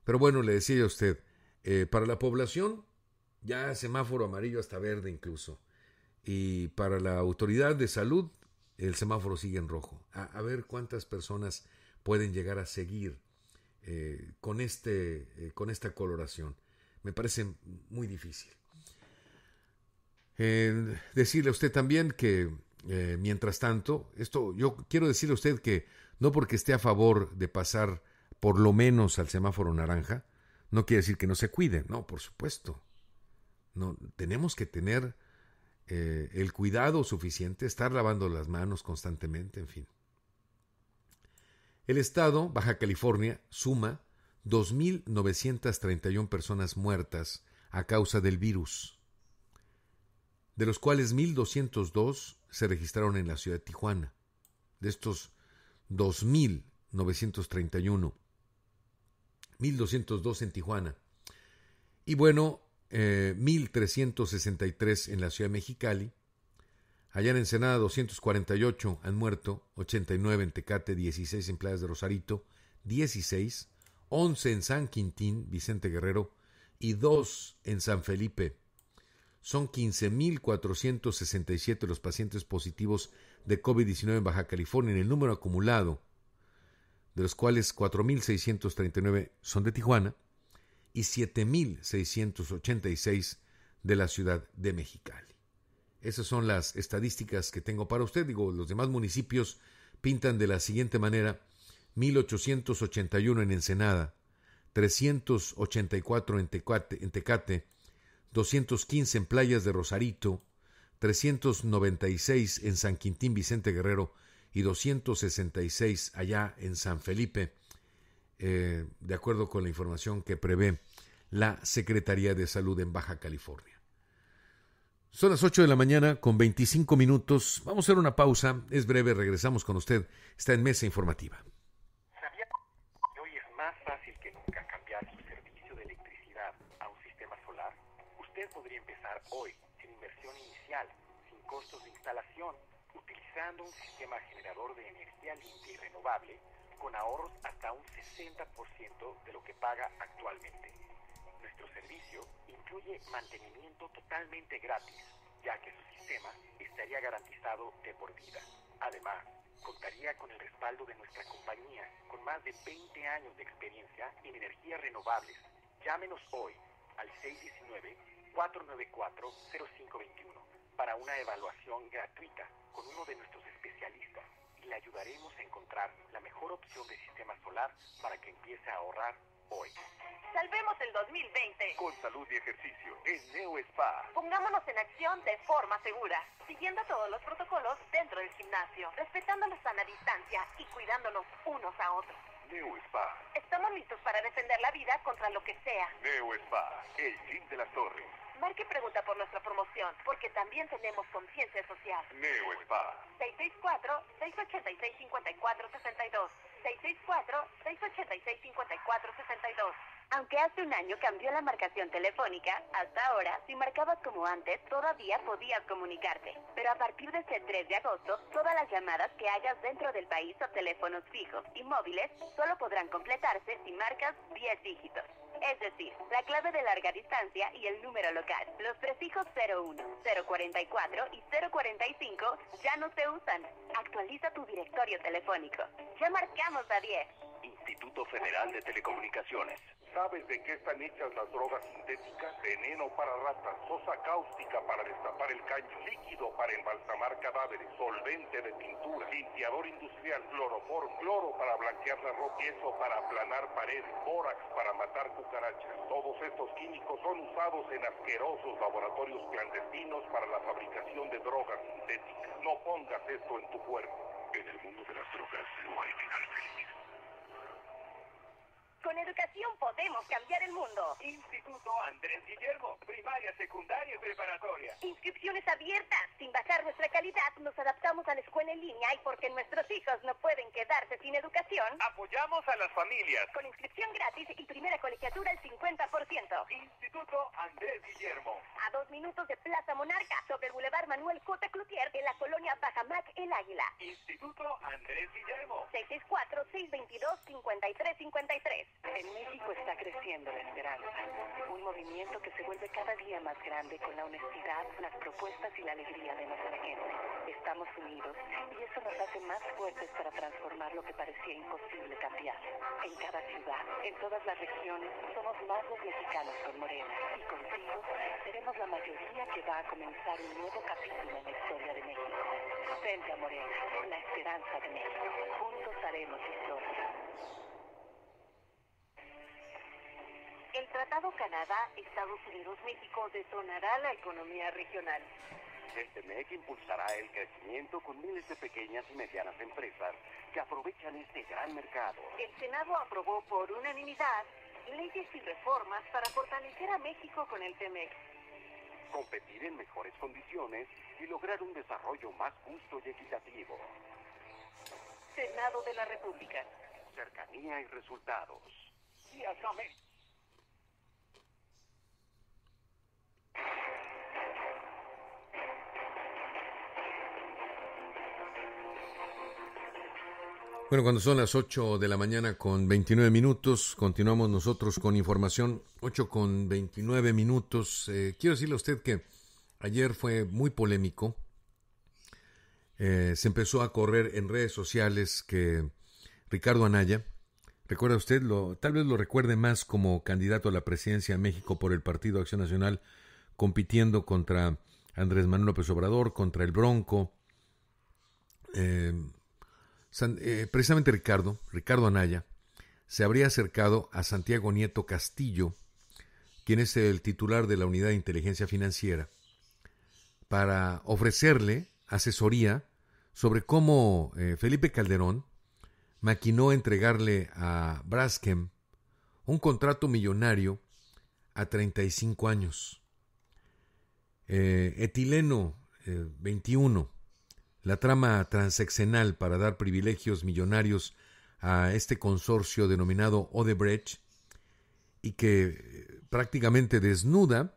Pero bueno, le decía a usted, para la población, ya semáforo amarillo hasta verde incluso. Y para la autoridad de salud, el semáforo sigue en rojo. A ver cuántas personas pueden llegar a seguir con esta coloración. Me parece muy difícil. Decirle a usted también que, mientras tanto, yo quiero decirle a usted que no porque esté a favor de pasar por lo menos al semáforo naranja, no quiere decir que no se cuide. No, por supuesto. No, tenemos que tener el cuidado suficiente, estar lavando las manos constantemente, en fin. El estado, Baja California, suma 2.931 personas muertas a causa del virus, de los cuales 1.202 se registraron en la ciudad de Tijuana. De estos 2.931, 1.202 en Tijuana. Y bueno, 1.363 en la ciudad de Mexicali. Allá en Ensenada 248 han muerto, 89 en Tecate, 16 en Playas de Rosarito, 16, 11 en San Quintín, Vicente Guerrero, y 2 en San Felipe. Son 15.467 los pacientes positivos de COVID-19 en Baja California en el número acumulado, de los cuales 4.639 son de Tijuana y 7.686 de la ciudad de Mexicali. Esas son las estadísticas que tengo para usted. Los demás municipios pintan de la siguiente manera. 1881 en Ensenada, 384 en Tecate, 215 en Playas de Rosarito, 396 en San Quintín Vicente Guerrero y 266 allá en San Felipe, de acuerdo con la información que prevé la Secretaría de Salud en Baja California. Son las 8 de la mañana con 25 minutos. Vamos a hacer una pausa, es breve, regresamos con usted. Está en Mesa Informativa. ¿Sabía que hoy es más fácil que nunca cambiar su servicio de electricidad a un sistema solar? Usted podría empezar hoy sin inversión inicial, sin costos de instalación, utilizando un sistema generador de energía limpia y renovable con ahorros hasta un 60% de lo que paga actualmente. Nuestro servicio incluye mantenimiento totalmente gratis, ya que su sistema estaría garantizado de por vida. Además, contaría con el respaldo de nuestra compañía, con más de 20 años de experiencia en energías renovables. Llámenos hoy al 619-494-0521 para una evaluación gratuita con uno de nuestros especialistas y le ayudaremos a encontrar la mejor opción de sistema solar para que empiece a ahorrar hoy. Salvemos el 2020. Con salud y ejercicio en Neo Spa. Pongámonos en acción de forma segura, siguiendo todos los protocolos dentro del gimnasio, respetando la sana distancia y cuidándonos unos a otros. Neo Spa. Estamos listos para defender la vida contra lo que sea. Neo Spa, el gym de las torres. Marque y pregunta por nuestra promoción, porque también tenemos conciencia social. Neo Spa. 664-686-5462. 664-686-5462. Aunque hace un año cambió la marcación telefónica, hasta ahora, si marcabas como antes, todavía podías comunicarte. Pero a partir de este 3 de agosto, todas las llamadas que hagas dentro del país o teléfonos fijos y móviles solo podrán completarse si marcas 10 dígitos. Es decir, la clave de larga distancia y el número local. Los prefijos 01, 044 y 045 ya no se usan. Actualiza tu directorio telefónico. Ya marcamos a 10. Instituto Federal de Telecomunicaciones. ¿Sabes de qué están hechas las drogas sintéticas? Veneno para ratas, sosa cáustica para destapar el caño, líquido para embalsamar cadáveres, solvente de pintura, limpiador industrial, cloroformo, cloro para blanquear la ropa, yeso para aplanar paredes, bórax para matar cucarachas. Todos estos químicos son usados en asquerosos laboratorios clandestinos para la fabricación de drogas sintéticas. No pongas esto en tu cuerpo. En el mundo de las drogas no hay final feliz. Con educación podemos cambiar el mundo. Instituto Andrés Guillermo, primaria, secundaria y preparatoria. Inscripciones abiertas. Sin bajar nuestra calidad, nos adaptamos a la escuela en línea y porque nuestros hijos no pueden quedarse sin educación, apoyamos a las familias. Con inscripción gratis y primera colegiatura al 50%. Instituto Andrés Guillermo. A 2 minutos de Plaza Monarca, sobre el Boulevard Manuel J. Cloutier, en la colonia Bajamac, El Águila. Instituto Andrés Guillermo. 664-622-5353. En México está creciendo la esperanza, un movimiento que se vuelve cada día más grande con la honestidad, las propuestas y la alegría de nuestra gente. Estamos unidos y eso nos hace más fuertes para transformar lo que parecía imposible cambiar. En cada ciudad, en todas las regiones, somos más los mexicanos con Morena y contigo seremos la mayoría que va a comenzar un nuevo capítulo en la historia de México. Frente a Morena, la esperanza de México. Juntos haremos historia. El Tratado Canadá-Estados Unidos-México detonará la economía regional. El TEMEC impulsará el crecimiento con miles de pequeñas y medianas empresas que aprovechan este gran mercado. El Senado aprobó por unanimidad leyes y reformas para fortalecer a México con el TEMEC. Competir en mejores condiciones y lograr un desarrollo más justo y equitativo. Senado de la República. Cercanía y resultados. Bueno, cuando son las 8 de la mañana con 29 minutos, continuamos nosotros con información, 8 con 29 minutos. Quiero decirle a usted que ayer fue muy polémico. Se empezó a correr en redes sociales que Ricardo Anaya, recuerda usted, tal vez lo recuerde más como candidato a la presidencia de México por el Partido Acción Nacional, compitiendo contra Andrés Manuel López Obrador, contra el Bronco. precisamente Ricardo Anaya, se habría acercado a Santiago Nieto Castillo, quien es el titular de la Unidad de Inteligencia Financiera, para ofrecerle asesoría sobre cómo Felipe Calderón maquinó entregarle a Braskem un contrato millonario a 35 años. Etileno 21, la trama transeccional para dar privilegios millonarios a este consorcio denominado Odebrecht, y que prácticamente desnuda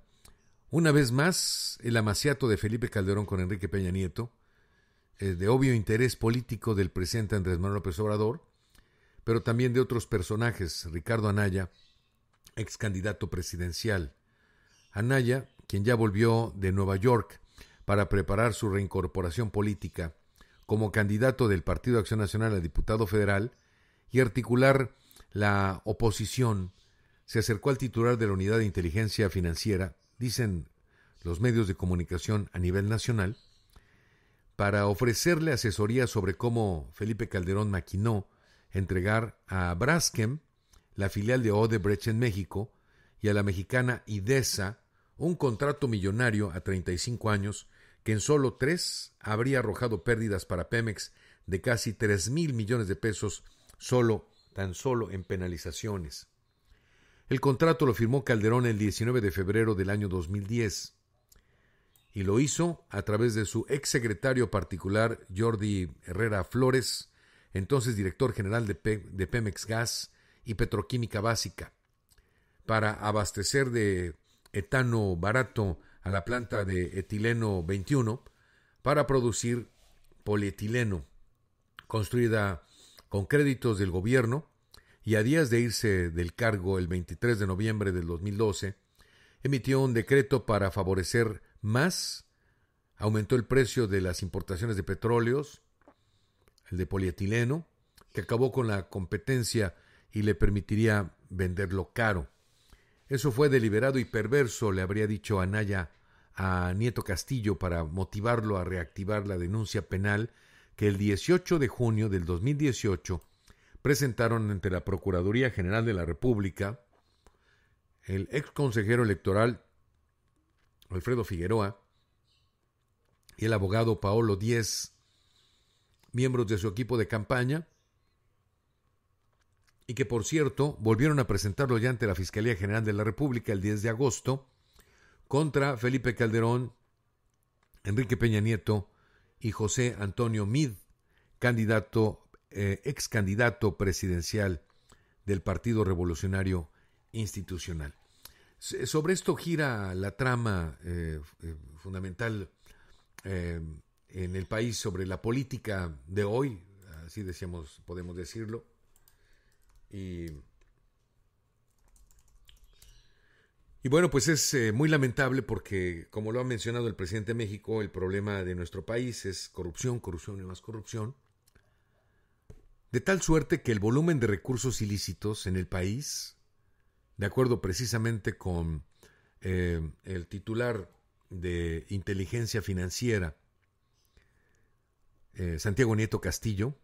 una vez más el amaciato de Felipe Calderón con Enrique Peña Nieto, de obvio interés político del presidente Andrés Manuel López Obrador, pero también de otros personajes. Ricardo Anaya, ex candidato presidencial. Anaya, quien ya volvió de Nueva York para preparar su reincorporación política como candidato del Partido de Acción Nacional a diputado federal y articular la oposición, se acercó al titular de la Unidad de Inteligencia Financiera, dicen los medios de comunicación a nivel nacional, para ofrecerle asesoría sobre cómo Felipe Calderón maquinó entregar a Braskem, la filial de Odebrecht en México, y a la mexicana IDESA un contrato millonario a 35 años que en solo 3 habría arrojado pérdidas para Pemex de casi 3,000 millones de pesos tan solo en penalizaciones. El contrato lo firmó Calderón el 19 de febrero del año 2010 y lo hizo a través de su exsecretario particular Jordi Herrera Flores, entonces director general de Pemex Gas y Petroquímica Básica, para abastecer de etano barato a la planta de etileno 21 para producir polietileno, construida con créditos del gobierno, y a días de irse del cargo el 23 de noviembre del 2012, emitió un decreto para favorecer más, aumentó el precio de las importaciones de petróleos, el de polietileno, que acabó con la competencia y le permitiría venderlo caro. Eso fue deliberado y perverso, le habría dicho Anaya a Nieto Castillo para motivarlo a reactivar la denuncia penal que el 18 de junio del 2018 presentaron ante la Procuraduría General de la República el ex consejero electoral Alfredo Figueroa y el abogado Paolo Díez, miembros de su equipo de campaña, y que, por cierto, volvieron a presentarlo ya ante la Fiscalía General de la República el 10 de agosto contra Felipe Calderón, Enrique Peña Nieto y José Antonio Meade, ex candidato presidencial del Partido Revolucionario Institucional. Sobre esto gira la trama fundamental en el país, sobre la política de hoy, así podemos decirlo. Y bueno, pues es muy lamentable porque, como lo ha mencionado el presidente de México, el problema de nuestro país es corrupción, corrupción y más corrupción, de tal suerte que el volumen de recursos ilícitos en el país, de acuerdo precisamente con el titular de Inteligencia Financiera, Santiago Nieto Castillo,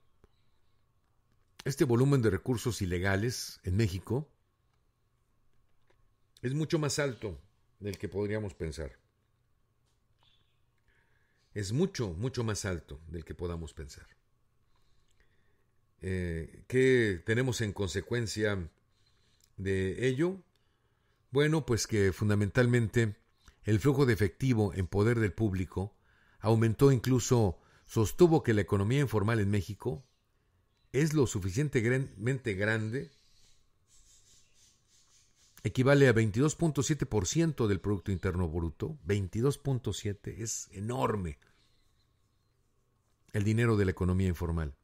este volumen de recursos ilegales en México es mucho más alto del que podríamos pensar. Es mucho, mucho más alto del que podamos pensar. ¿Qué tenemos en consecuencia de ello? Bueno, pues que fundamentalmente el flujo de efectivo en poder del público aumentó, incluso sostuvo que la economía informal en México es lo suficientemente grande, equivale a 22.7% del Producto Interno Bruto, 22.7%, es enorme el dinero de la economía informal,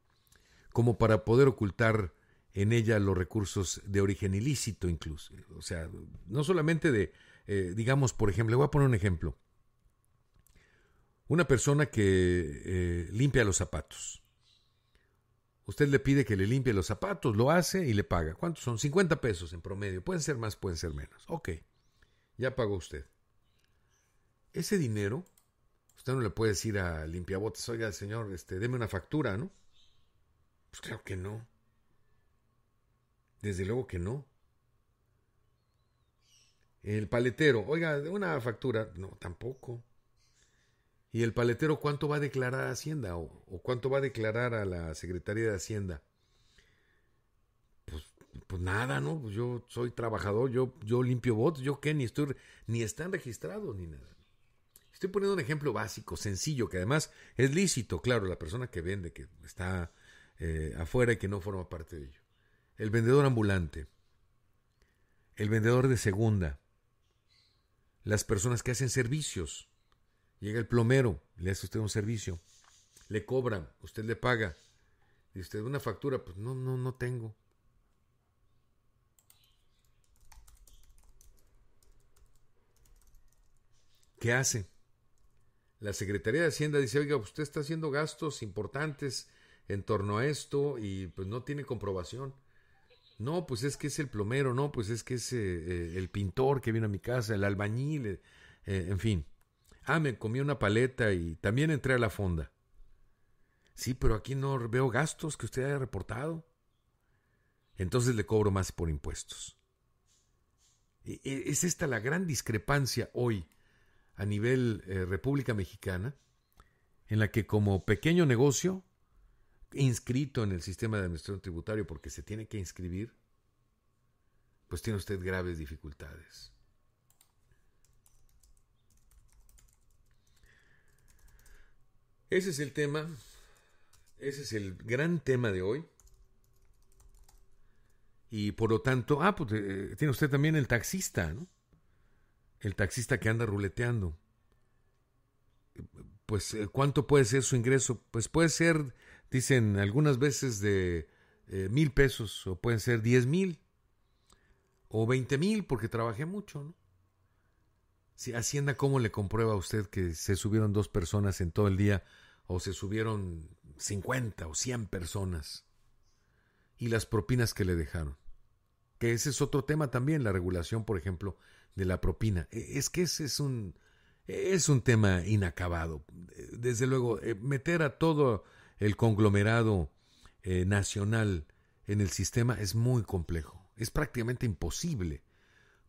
como para poder ocultar en ella los recursos de origen ilícito incluso. O sea, no solamente de, digamos, por ejemplo, le voy a poner un ejemplo. Una persona que limpia los zapatos. Usted le pide que le limpie los zapatos, lo hace y le paga. ¿Cuántos son? 50 pesos en promedio. Pueden ser más, pueden ser menos. Ok, ya pagó usted. Ese dinero, usted no le puede decir al limpiabotas, oiga, señor, deme una factura, ¿no? Pues claro que no. Desde luego que no. El paletero, oiga, una factura, no, tampoco. ¿Y el paletero cuánto va a declarar a Hacienda o cuánto va a declarar a la Secretaría de Hacienda? Pues nada, ¿no? Pues yo soy trabajador, yo limpio botes, yo qué, ni están registrados ni nada. Estoy poniendo un ejemplo básico, sencillo, que además es lícito, claro, la persona que vende, que está afuera y que no forma parte de ello. El vendedor ambulante, el vendedor de segunda, las personas que hacen servicios. Llega el plomero, le hace usted un servicio, le cobra, usted le paga. Y usted una factura, pues no tengo. ¿Qué hace? La Secretaría de Hacienda dice, oiga, usted está haciendo gastos importantes en torno a esto y pues no tiene comprobación. No, pues es que es el plomero, no, pues es que es el pintor que vino a mi casa, el albañil, en fin. Me comí una paleta y también entré a la fonda. Sí, pero aquí no veo gastos que usted haya reportado. Entonces le cobro más por impuestos. Es esta la gran discrepancia hoy a nivel República Mexicana, en la que como pequeño negocio, inscrito en el sistema de administración tributario porque se tiene que inscribir, pues tiene usted graves dificultades. Ese es el tema, ese es el gran tema de hoy. Y por lo tanto, pues tiene usted también el taxista, ¿no? El taxista que anda ruleteando. Pues, ¿cuánto puede ser su ingreso? Pues puede ser, dicen algunas veces de 1,000 pesos, o pueden ser 10,000, o 20,000, porque trabajé mucho, ¿no? Si Hacienda, ¿cómo le comprueba a usted que se subieron 2 personas en todo el día, o se subieron 50 o 100 personas? Y las propinas que le dejaron. Que ese es otro tema también, la regulación, por ejemplo, de la propina. Es que ese es un tema inacabado. Desde luego, meter a todo el conglomerado nacional en el sistema es muy complejo. Es prácticamente imposible.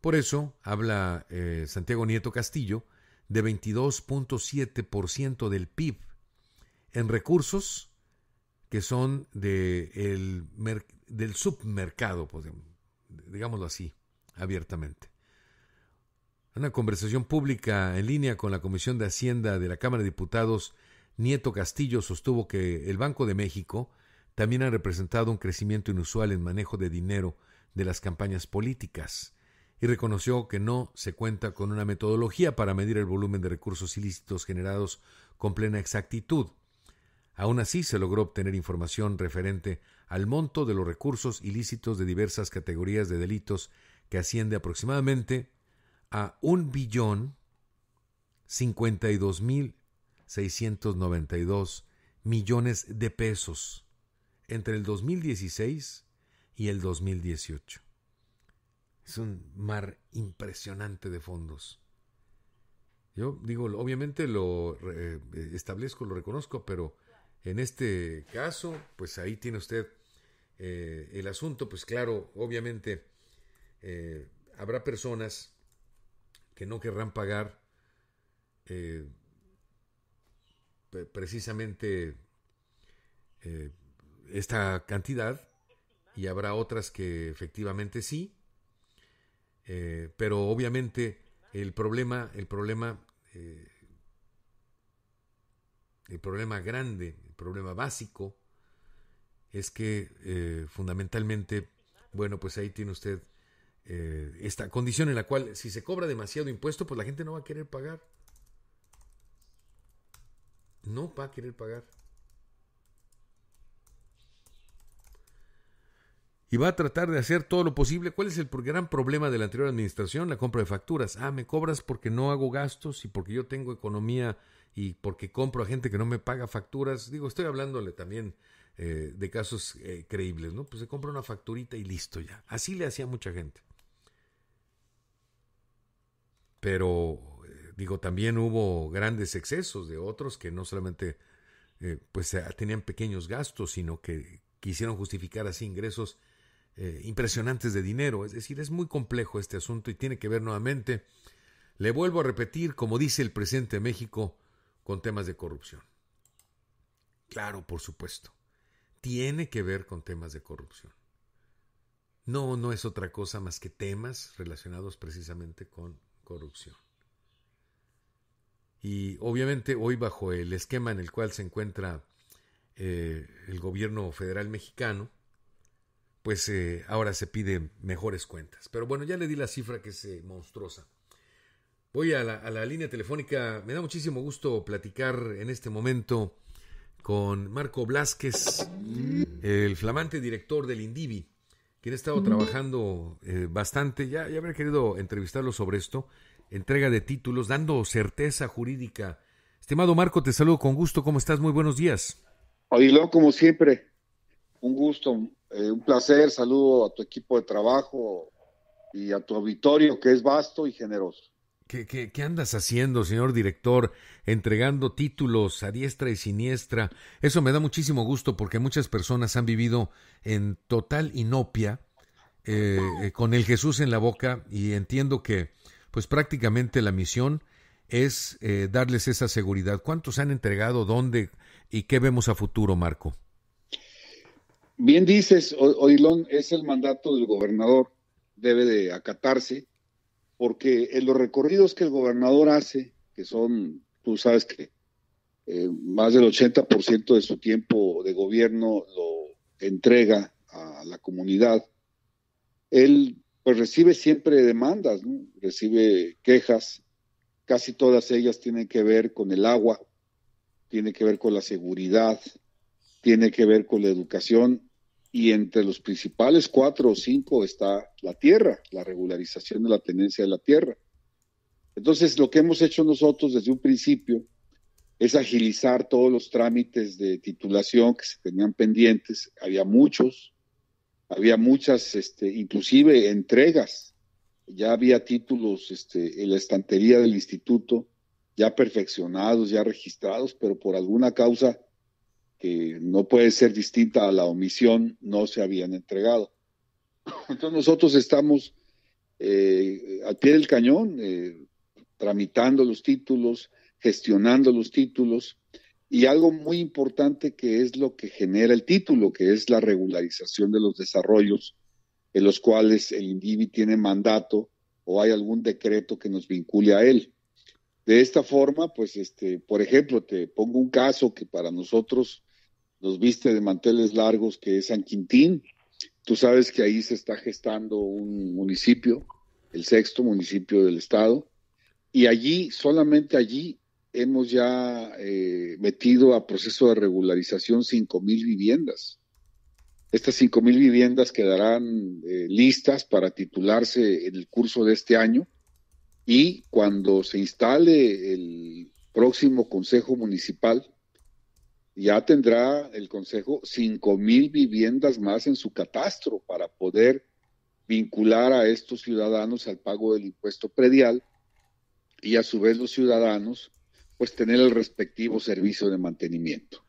Por eso habla Santiago Nieto Castillo de 22.7% del PIB en recursos que son del submercado, pues, digámoslo así, abiertamente. En una conversación pública en línea con la Comisión de Hacienda de la Cámara de Diputados, Nieto Castillo sostuvo que el Banco de México también ha representado un crecimiento inusual en manejo de dinero de las campañas políticas y reconoció que no se cuenta con una metodología para medir el volumen de recursos ilícitos generados con plena exactitud. Aún así, se logró obtener información referente al monto de los recursos ilícitos de diversas categorías de delitos que asciende aproximadamente a 1,052,692 millones de pesos entre el 2016 y el 2018. Es un mar impresionante de fondos. Yo digo, obviamente lo establezco, lo reconozco, pero en este caso, pues ahí tiene usted el asunto. Pues claro, obviamente habrá personas que no querrán pagar precisamente esta cantidad, y habrá otras que efectivamente sí, pero obviamente el problema grande, el problema básico es que fundamentalmente, bueno, pues ahí tiene usted esta condición en la cual si se cobra demasiado impuesto, pues la gente no va a querer pagar. No va a querer pagar. Y va a tratar de hacer todo lo posible. ¿Cuál es el gran problema de la anterior administración? La compra de facturas. Me cobras porque no hago gastos y porque yo tengo economía y porque compro a gente que no me paga facturas. Digo, estoy hablándole también de casos creíbles, ¿no? Pues se compra una facturita y listo ya. Así le hacía mucha gente. Pero, digo, también hubo grandes excesos de otros que no solamente pues tenían pequeños gastos, sino que quisieron justificar así ingresos impresionantes de dinero. Es decir, es muy complejo este asunto y tiene que ver nuevamente, le vuelvo a repetir, como dice el presidente de México, con temas de corrupción. Claro, por supuesto, tiene que ver con temas de corrupción. No es otra cosa más que temas relacionados precisamente con corrupción. Y obviamente hoy, bajo el esquema en el cual se encuentra el gobierno federal mexicano, pues ahora se pide mejores cuentas. Pero bueno, ya le di la cifra que es monstruosa. Voy a la línea telefónica. Me da muchísimo gusto platicar en este momento con Marco Blázquez, el flamante director del INDIVI, quien ha estado trabajando bastante. Ya habría querido entrevistarlo sobre esto. Entrega de títulos, dando certeza jurídica. Estimado Marco, te saludo con gusto. ¿Cómo estás? Muy buenos días. Odilon, como siempre, un gusto, un placer. Saludo a tu equipo de trabajo y a tu auditorio, que es vasto y generoso. ¿Qué andas haciendo, señor director? Entregando títulos a diestra y siniestra. Eso me da muchísimo gusto porque muchas personas han vivido en total inopia, con el Jesús en la boca, y entiendo que pues prácticamente la misión es darles esa seguridad. ¿Cuántos han entregado? ¿Dónde? ¿Y qué vemos a futuro, Marco? Bien dices, Odilon, es el mandato del gobernador. Debe de acatarse, porque en los recorridos que el gobernador hace, que son, tú sabes que más del 80% de su tiempo de gobierno lo entrega a la comunidad, él pues recibe siempre demandas, ¿no? Recibe quejas, casi todas ellas tienen que ver con el agua, tiene que ver con la seguridad, tiene que ver con la educación, y entre los principales 4 o 5 está la tierra, la regularización de la tenencia de la tierra. Entonces, lo que hemos hecho nosotros desde un principio es agilizar todos los trámites de titulación que se tenían pendientes. Había muchas, inclusive entregas. Ya había títulos en la estantería del instituto, ya perfeccionados, ya registrados, pero por alguna causa que no puede ser distinta a la omisión, no se habían entregado. Entonces nosotros estamos al pie del cañón, tramitando los títulos, gestionando los títulos, y algo muy importante que es lo que genera el título, que es la regularización de los desarrollos en los cuales el INDIVI tiene mandato o hay algún decreto que nos vincule a él. De esta forma, pues, por ejemplo, te pongo un caso que para nosotros nos viste de manteles largos, que es San Quintín. Tú sabes que ahí se está gestando un municipio, el 6º municipio del estado, y allí, solamente allí, hemos ya metido a proceso de regularización 5,000 viviendas. Estas 5,000 viviendas quedarán listas para titularse en el curso de este año, y cuando se instale el próximo Consejo Municipal, ya tendrá el Consejo 5,000 viviendas más en su catastro para poder vincular a estos ciudadanos al pago del impuesto predial, y a su vez los ciudadanos pues tener el respectivo servicio de mantenimiento.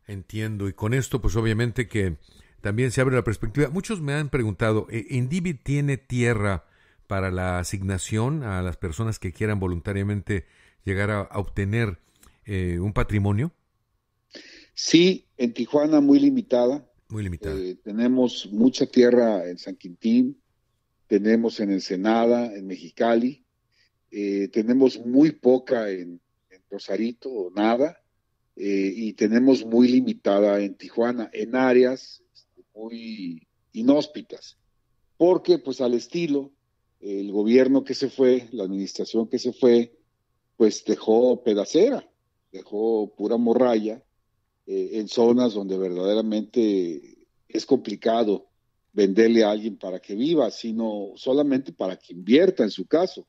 Entiendo, y con esto pues obviamente que también se abre la perspectiva. Muchos me han preguntado, ¿INDIVI tiene tierra para la asignación a las personas que quieran voluntariamente llegar a obtener un patrimonio? Sí, en Tijuana muy limitada. Muy limitada. Tenemos mucha tierra en San Quintín, tenemos en Ensenada, en Mexicali, tenemos muy poca en Rosarito, nada, y tenemos muy limitada en Tijuana, en áreas muy inhóspitas, porque pues al estilo, el gobierno que se fue, la administración que se fue, pues dejó pedacera, dejó pura morralla, en zonas donde verdaderamente es complicado venderle a alguien para que viva, sino solamente para que invierta en su caso.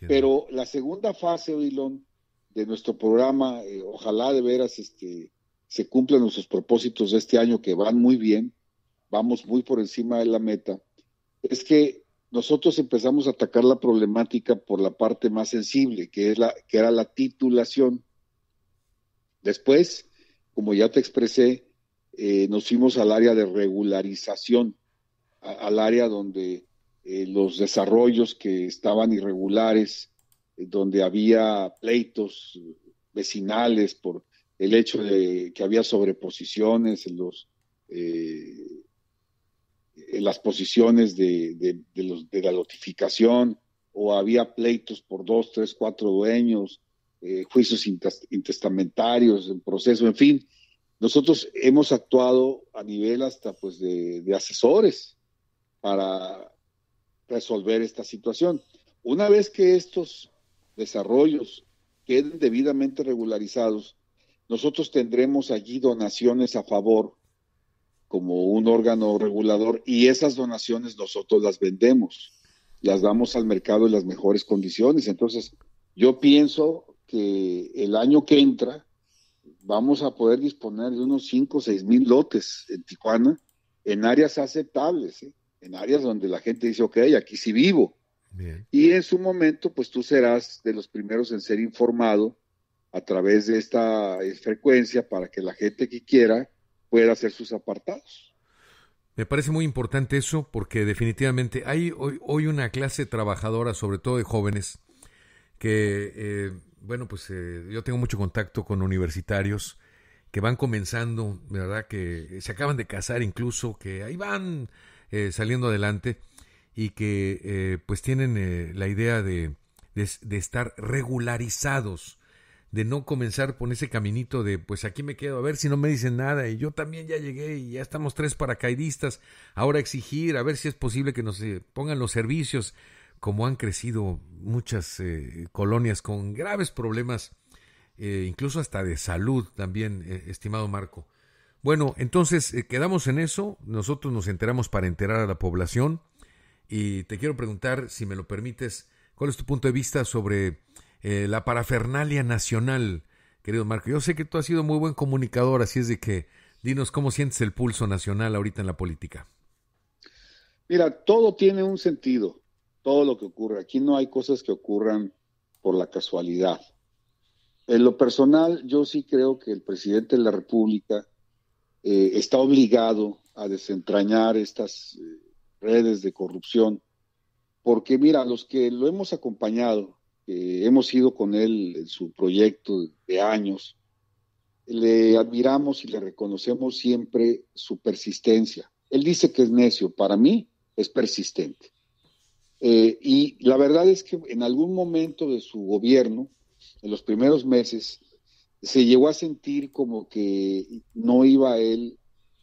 Pero la segunda fase, Odilon, de nuestro programa, ojalá de veras se cumplan nuestros propósitos de este año, que van muy bien, vamos muy por encima de la meta, es que nosotros empezamos a atacar la problemática por la parte más sensible, que era la titulación. Después, como ya te expresé, nos fuimos al área de regularización, al área donde los desarrollos que estaban irregulares, donde había pleitos vecinales por el hecho de que había sobreposiciones en las posiciones de la notificación, o había pleitos por 2, 3, 4 dueños, juicios intestamentarios en proceso, en fin. Nosotros hemos actuado a nivel hasta pues de asesores para resolver esta situación. Una vez que estos desarrollos queden debidamente regularizados, nosotros tendremos allí donaciones a favor como un órgano regulador, y esas donaciones nosotros las vendemos, las damos al mercado en las mejores condiciones. Entonces, yo pienso que el año que entra vamos a poder disponer de unos 5 o 6 mil lotes en Tijuana, en áreas aceptables, en áreas donde la gente dice, ok, aquí sí vivo. Bien. Y en su momento, pues tú serás de los primeros en ser informado a través de esta frecuencia para que la gente que quiera pueda hacer sus apartados. Me parece muy importante eso, porque definitivamente hay hoy una clase trabajadora, sobre todo de jóvenes, que, yo tengo mucho contacto con universitarios que van comenzando, ¿verdad? Que se acaban de casar incluso, que ahí van saliendo adelante, y que pues tienen la idea de estar regularizados, de no comenzar por ese caminito de pues aquí me quedo, a ver si no me dicen nada, y yo también ya llegué y ya estamos 3 paracaidistas, ahora exigir, a ver si es posible que nos pongan los servicios, como han crecido muchas colonias con graves problemas, incluso hasta de salud también, estimado Marco. Bueno, entonces quedamos en eso, nosotros nos enteramos para enterar a la población, y te quiero preguntar, si me lo permites, ¿cuál es tu punto de vista sobre la parafernalia nacional, querido Marco? Yo sé que tú has sido muy buen comunicador, así es de que dinos cómo sientes el pulso nacional ahorita en la política. Mira, todo tiene un sentido, todo lo que ocurre. Aquí no hay cosas que ocurran por la casualidad. En lo personal, yo sí creo que el presidente de la República está obligado a desentrañar estas redes de corrupción, porque mira, los que lo hemos acompañado, hemos ido con él en su proyecto de años, le admiramos y le reconocemos siempre su persistencia. Él dice que es necio, para mí es persistente. Y la verdad es que en algún momento de su gobierno, en los primeros meses, se llegó a sentir como que no iba él,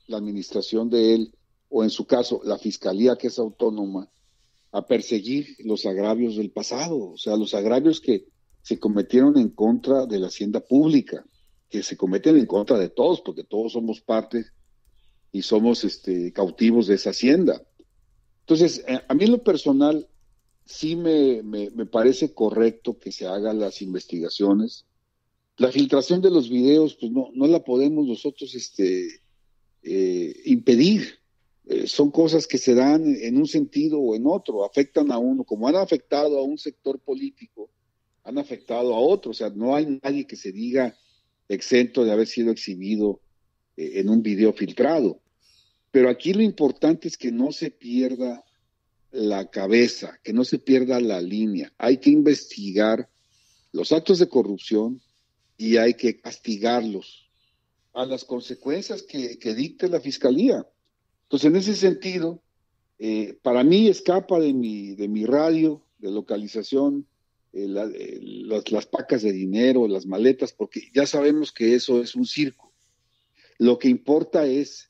la administración de él, o en su caso, la fiscalía, que es autónoma, a perseguir los agravios del pasado, o sea, los agravios que se cometieron en contra de la hacienda pública, que se cometen en contra de todos, porque todos somos parte y somos cautivos de esa hacienda. Entonces, a mí en lo personal, sí me parece correcto que se hagan las investigaciones. La filtración de los videos, pues no la podemos nosotros impedir. Son cosas que se dan en un sentido o en otro, afectan a uno, como han afectado a un sector político, han afectado a otro. O sea, no hay nadie que se diga exento de haber sido exhibido en un video filtrado. Pero aquí lo importante es que no se pierda la cabeza, que no se pierda la línea. Hay que investigar los actos de corrupción y hay que castigarlos a las consecuencias que dicte la fiscalía. Entonces, en ese sentido, para mí escapa de mi radio de localización las pacas de dinero, las maletas, porque ya sabemos que eso es un circo. Lo que importa es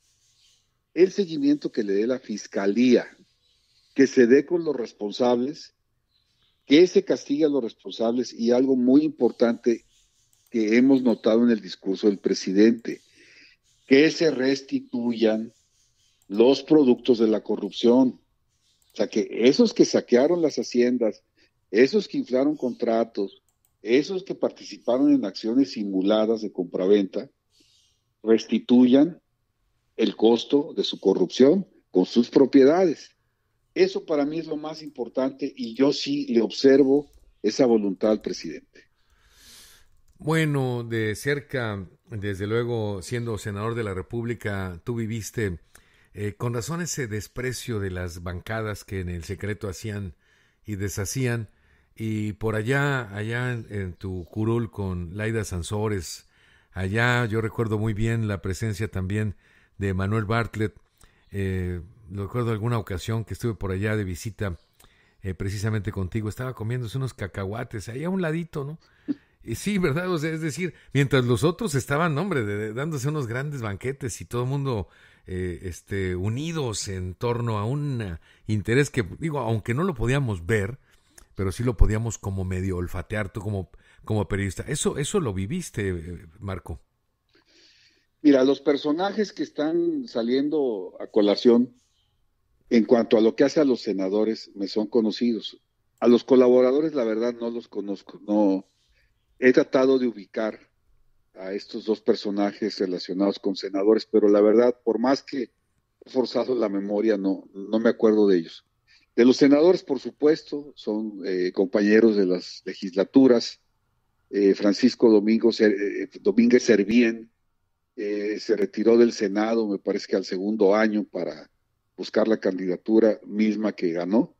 el seguimiento que le dé la fiscalía, que se dé con los responsables, que se castigue a los responsables, y algo muy importante que hemos notado en el discurso del presidente, que se restituyan los productos de la corrupción. O sea, que esos que saquearon las haciendas, esos que inflaron contratos, esos que participaron en acciones simuladas de compraventa, restituyan el costo de su corrupción con sus propiedades. Eso para mí es lo más importante, y yo sí le observo esa voluntad al presidente. Bueno, de cerca, desde luego, siendo senador de la República, tú viviste con razón ese desprecio de las bancadas que en el secreto hacían y deshacían, y por allá en tu curul con Laida Sansores, allá yo recuerdo muy bien la presencia también de Manuel Bartlett. Lo recuerdo alguna ocasión que estuve por allá de visita precisamente contigo, estaba comiéndose unos cacahuates ahí a un ladito, ¿no? Y sí, ¿verdad? O sea, es decir, mientras los otros estaban, hombre, dándose unos grandes banquetes y todo el mundo unidos en torno a un interés que, digo, aunque no lo podíamos ver, pero sí lo podíamos como medio olfatear tú como periodista. Eso lo viviste, Marco. Mira, los personajes que están saliendo a colación en cuanto a lo que hace a los senadores me son conocidos. A los colaboradores, la verdad, no los conozco. No he tratado de ubicar a estos dos personajes relacionados con senadores, pero la verdad, por más que he forzado la memoria, no me acuerdo de ellos. De los senadores, por supuesto, son compañeros de las legislaturas. Francisco Domínguez Servién se retiró del Senado, me parece que al segundo año, para buscar la candidatura misma que ganó.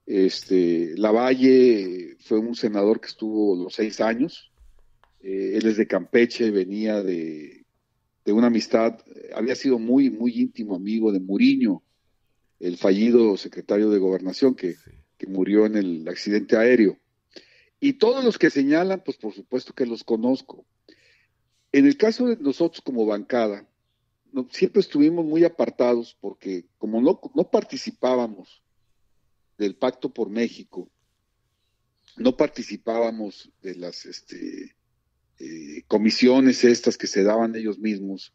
Lavalle fue un senador que estuvo los 6 años. Él es de Campeche, venía de una amistad, había sido muy, muy íntimo amigo de Muriño, el fallido secretario de Gobernación que murió en el accidente aéreo. Y todos los que señalan, pues por supuesto que los conozco. En el caso de nosotros como bancada, siempre estuvimos muy apartados porque como no participábamos del Pacto por México, no participábamos de las comisiones estas que se daban ellos mismos,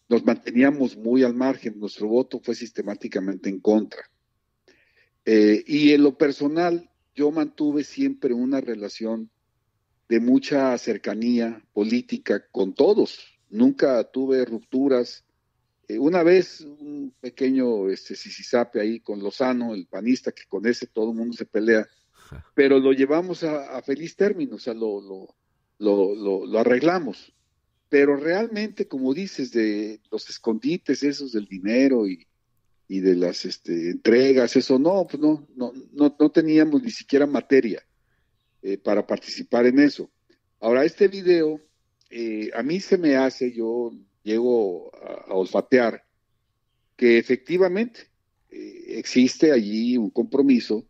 nos manteníamos muy al margen, nuestro voto fue sistemáticamente en contra. Y en lo personal, yo mantuve siempre una relación de mucha cercanía política con todos, nunca tuve rupturas. Una vez un pequeño sisisape ahí con Lozano, el panista, que con ese todo el mundo se pelea, pero lo llevamos a feliz término, o sea, lo arreglamos. Pero realmente, como dices, de los escondites esos del dinero y de las entregas, eso no teníamos ni siquiera materia para participar en eso. Ahora, este video, a mí se me hace, yo llego a olfatear que efectivamente existe allí un compromiso,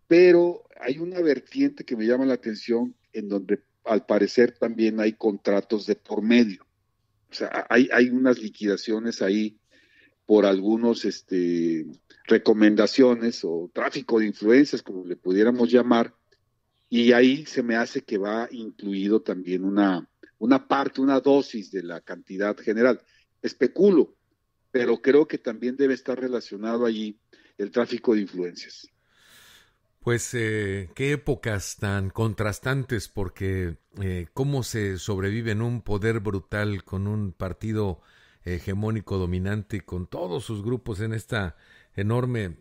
pero hay una vertiente que me llama la atención en donde al parecer también hay contratos de por medio. O sea, hay unas liquidaciones ahí por algunos recomendaciones o tráfico de influencias, como le pudiéramos llamar, y ahí se me hace que va incluido también una parte, una dosis de la cantidad general. Especulo, pero creo que también debe estar relacionado allí el tráfico de influencias. Pues qué épocas tan contrastantes, porque cómo se sobrevive en un poder brutal con un partido hegemónico dominante, con todos sus grupos en esta enorme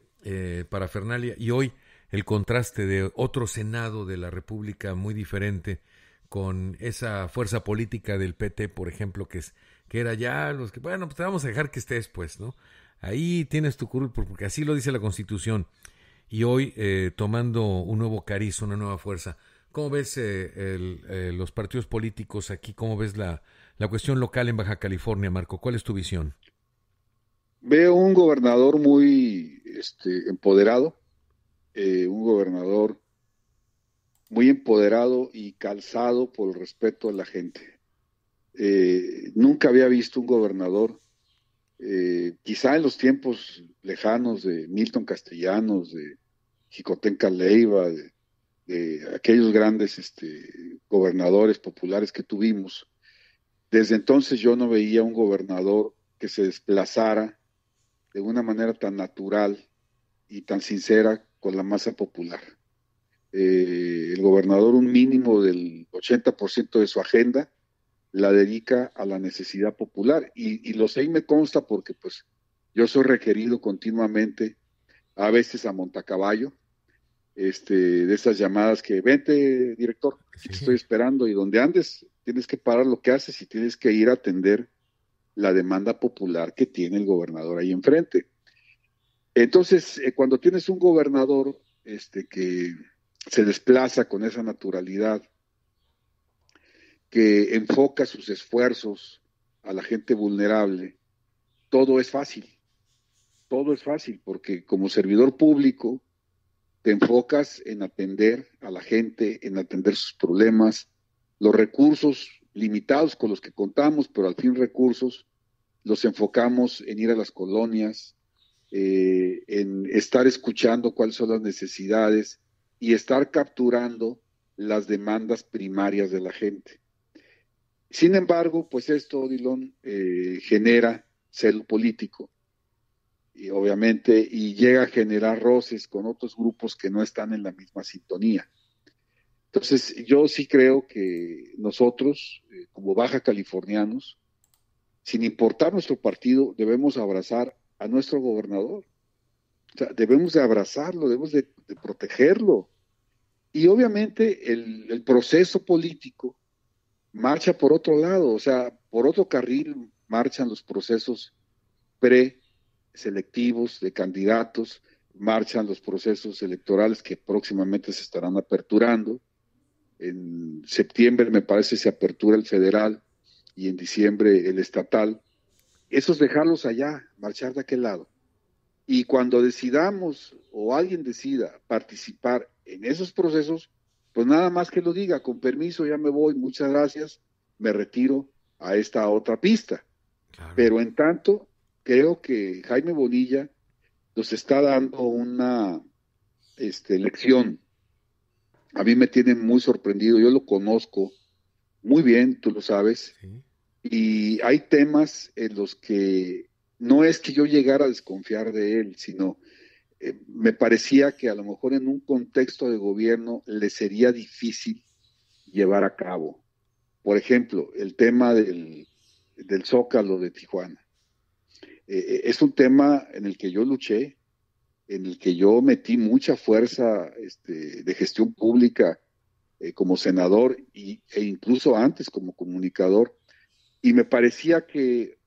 parafernalia, y hoy el contraste de otro Senado de la República muy diferente, con esa fuerza política del PT, por ejemplo, que era ya los que, bueno, pues te vamos a dejar que estés, pues, ¿no? Ahí tienes tu curul, porque así lo dice la Constitución. Y hoy tomando un nuevo cariz, una nueva fuerza. ¿Cómo ves los partidos políticos aquí? ¿Cómo ves la cuestión local en Baja California, Marco? ¿Cuál es tu visión? Veo un gobernador muy empoderado, un gobernador muy empoderado y calzado por el respeto a la gente. Nunca había visto un gobernador, quizá en los tiempos lejanos de Milton Castellanos, de Jicotenca Leiva, de aquellos grandes gobernadores populares que tuvimos. Desde entonces yo no veía un gobernador que se desplazara de una manera tan natural y tan sincera con la masa popular. El gobernador un mínimo del 80% de su agenda la dedica a la necesidad popular, y lo sé y me consta porque pues yo soy requerido continuamente, a veces a montacaballo, de estas llamadas que, vente, director, te estoy esperando, y donde andes, tienes que parar lo que haces y tienes que ir a atender la demanda popular que tiene el gobernador ahí enfrente. Entonces, cuando tienes un gobernador que se desplaza con esa naturalidad, que enfoca sus esfuerzos a la gente vulnerable, todo es fácil, porque como servidor público te enfocas en atender a la gente, en atender sus problemas, los recursos limitados con los que contamos, pero al fin recursos, los enfocamos en ir a las colonias, en estar escuchando cuáles son las necesidades y estar capturando las demandas primarias de la gente. Sin embargo, pues esto, Odilon, genera celo político, y obviamente, y llega a generar roces con otros grupos que no están en la misma sintonía. Entonces, yo sí creo que nosotros, como baja californianos, sin importar nuestro partido, debemos abrazar a nuestro gobernador. O sea, debemos de abrazarlo, debemos de protegerlo. Y obviamente el proceso político marcha por otro lado, o sea, por otro carril marchan los procesos preselectivos de candidatos, marchan los procesos electorales que próximamente se estarán aperturando. En septiembre, me parece, se apertura el federal y en diciembre el estatal. Eso es dejarlos allá, marchar de aquel lado. Y cuando decidamos o alguien decida participar en esos procesos, pues nada más que lo diga, con permiso, ya me voy, muchas gracias, me retiro a esta otra pista. Claro. Pero en tanto, creo que Jaime Bonilla nos está dando una lección. A mí me tiene muy sorprendido, yo lo conozco muy bien, tú lo sabes, sí. Y hay temas en los que no es que yo llegara a desconfiar de él, sino me parecía que a lo mejor en un contexto de gobierno le sería difícil llevar a cabo. Por ejemplo, el tema del Zócalo de Tijuana. Es un tema en el que yo luché, en el que yo metí mucha fuerza de gestión pública como senador e incluso antes como comunicador, y me parecía que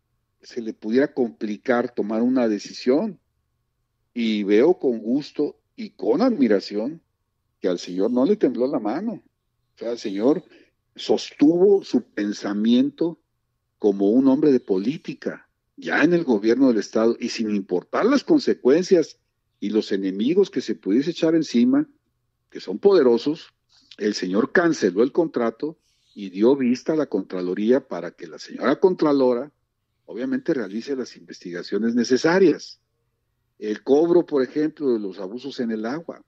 se le pudiera complicar tomar una decisión, y veo con gusto y con admiración que al señor no le tembló la mano. O sea, el señor sostuvo su pensamiento como un hombre de política, ya en el gobierno del estado, y sin importar las consecuencias y los enemigos que se pudiese echar encima, que son poderosos, el señor canceló el contrato y dio vista a la Contraloría para que la señora Contralora obviamente realice las investigaciones necesarias. El cobro, por ejemplo, de los abusos en el agua,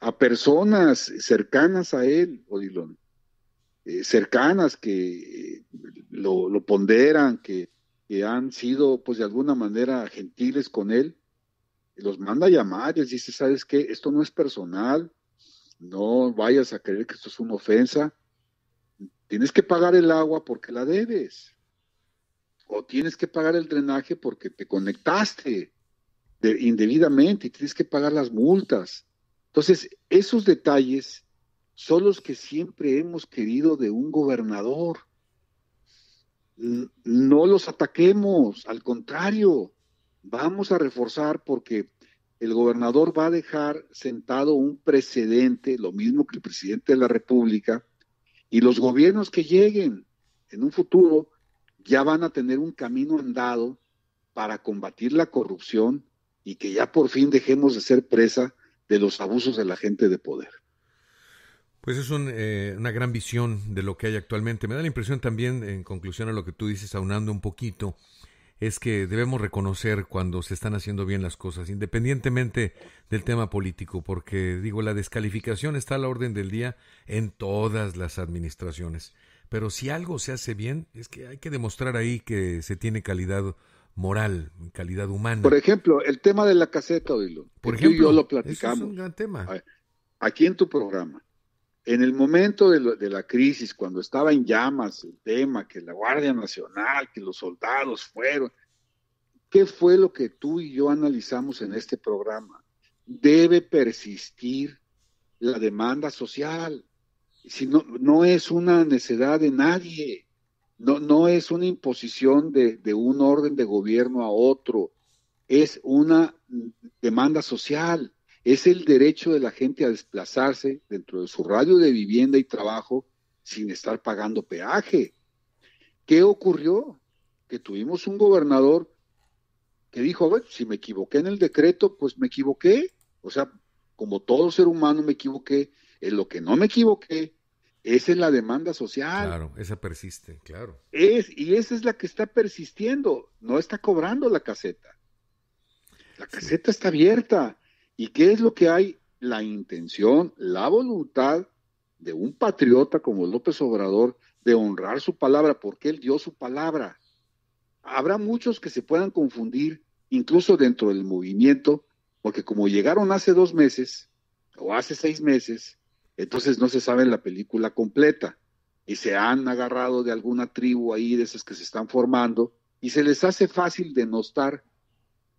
a personas cercanas a él, Odilon, cercanas que lo ponderan, que han sido, pues de alguna manera, gentiles con él, los manda a llamar, les dice, ¿sabes qué? Esto no es personal, no vayas a creer que esto es una ofensa, tienes que pagar el agua porque la debes, o tienes que pagar el drenaje porque te conectaste indebidamente y tienes que pagar las multas. Entonces, esos detalles son los que siempre hemos querido de un gobernador. No los ataquemos, al contrario, vamos a reforzar, porque el gobernador va a dejar sentado un precedente, lo mismo que el presidente de la República, y los gobiernos que lleguen en un futuro ya van a tener un camino andado para combatir la corrupción y que ya por fin dejemos de ser presa de los abusos de la gente de poder. Pues es una gran visión de lo que hay actualmente. Me da la impresión también, en conclusión a lo que tú dices, aunando un poquito, es que debemos reconocer cuando se están haciendo bien las cosas, independientemente del tema político, porque, digo, la descalificación está a la orden del día en todas las administraciones. Pero si algo se hace bien, es que hay que demostrar ahí que se tiene calidad moral, calidad humana. Por ejemplo, el tema de la caseta, Odilo. Por ejemplo, tú y yo lo platicamos. Eso es un gran tema. Aquí en tu programa. En el momento de la crisis, cuando estaba en llamas el tema, que la Guardia Nacional, que los soldados fueron, ¿qué fue lo que tú y yo analizamos en este programa? debe persistir la demanda social. Si no, no es una necedad de nadie, no es una imposición de un orden de gobierno a otro, es una demanda social, es el derecho de la gente a desplazarse dentro de su radio de vivienda y trabajo sin estar pagando peaje. ¿Qué ocurrió? Que tuvimos un gobernador que dijo, bueno, si me equivoqué en el decreto, pues me equivoqué. O sea, como todo ser humano me equivoqué. En lo que no me equivoqué es en la demanda social. Claro, esa persiste, claro. Y esa es la que está persistiendo. No está cobrando la caseta. La caseta está abierta. ¿Y qué es lo que hay? La intención, la voluntad de un patriota como López Obrador de honrar su palabra, porque él dio su palabra. Habrá muchos que se puedan confundir, incluso dentro del movimiento, porque como llegaron hace 2 meses, o hace 6 meses, entonces no se sabe la película completa, y se han agarrado de alguna tribu ahí, de esas que se están formando, y se les hace fácil denostar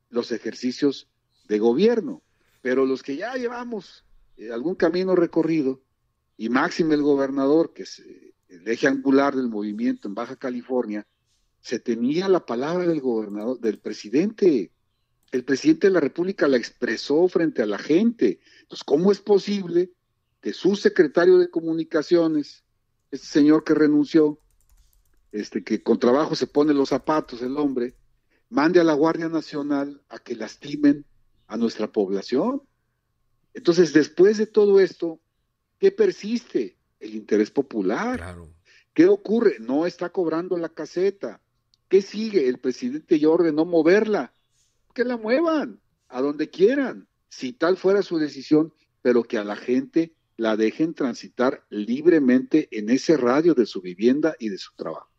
los ejercicios de gobierno, pero los que ya llevamos algún camino recorrido, y máxime el gobernador, que es el eje angular del movimiento en Baja California, se tenía la palabra del gobernador, del presidente. El presidente de la República la expresó frente a la gente. Entonces, ¿cómo es posible que su secretario de Comunicaciones, este señor que renunció, que con trabajo se pone los zapatos el hombre, mande a la Guardia Nacional a que lastimen a nuestra población? Entonces, después de todo esto, ¿qué persiste? El interés popular. Claro. ¿Qué ocurre? No está cobrando la caseta. ¿Qué sigue? El presidente ya ordenó moverla. Que la muevan a donde quieran, si tal fuera su decisión, pero que a la gente la dejen transitar libremente en ese radio de su vivienda y de su trabajo.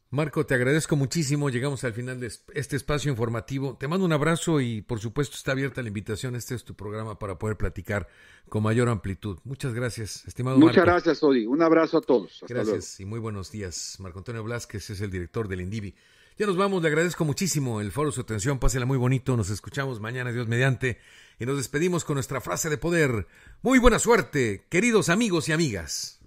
Marco, te agradezco muchísimo. Llegamos al final de este espacio informativo. Te mando un abrazo y, por supuesto, está abierta la invitación. Este es tu programa para poder platicar con mayor amplitud. Muchas gracias, estimado Marco. Muchas gracias, Odi. Un abrazo a todos. Hasta gracias luego. Y muy buenos días. Marco Antonio Blázquez es el director del INDIVI. Ya nos vamos. Le agradezco muchísimo el foro, su atención. Pásela muy bonito. Nos escuchamos mañana, Dios mediante. Y nos despedimos con nuestra frase de poder. Muy buena suerte, queridos amigos y amigas.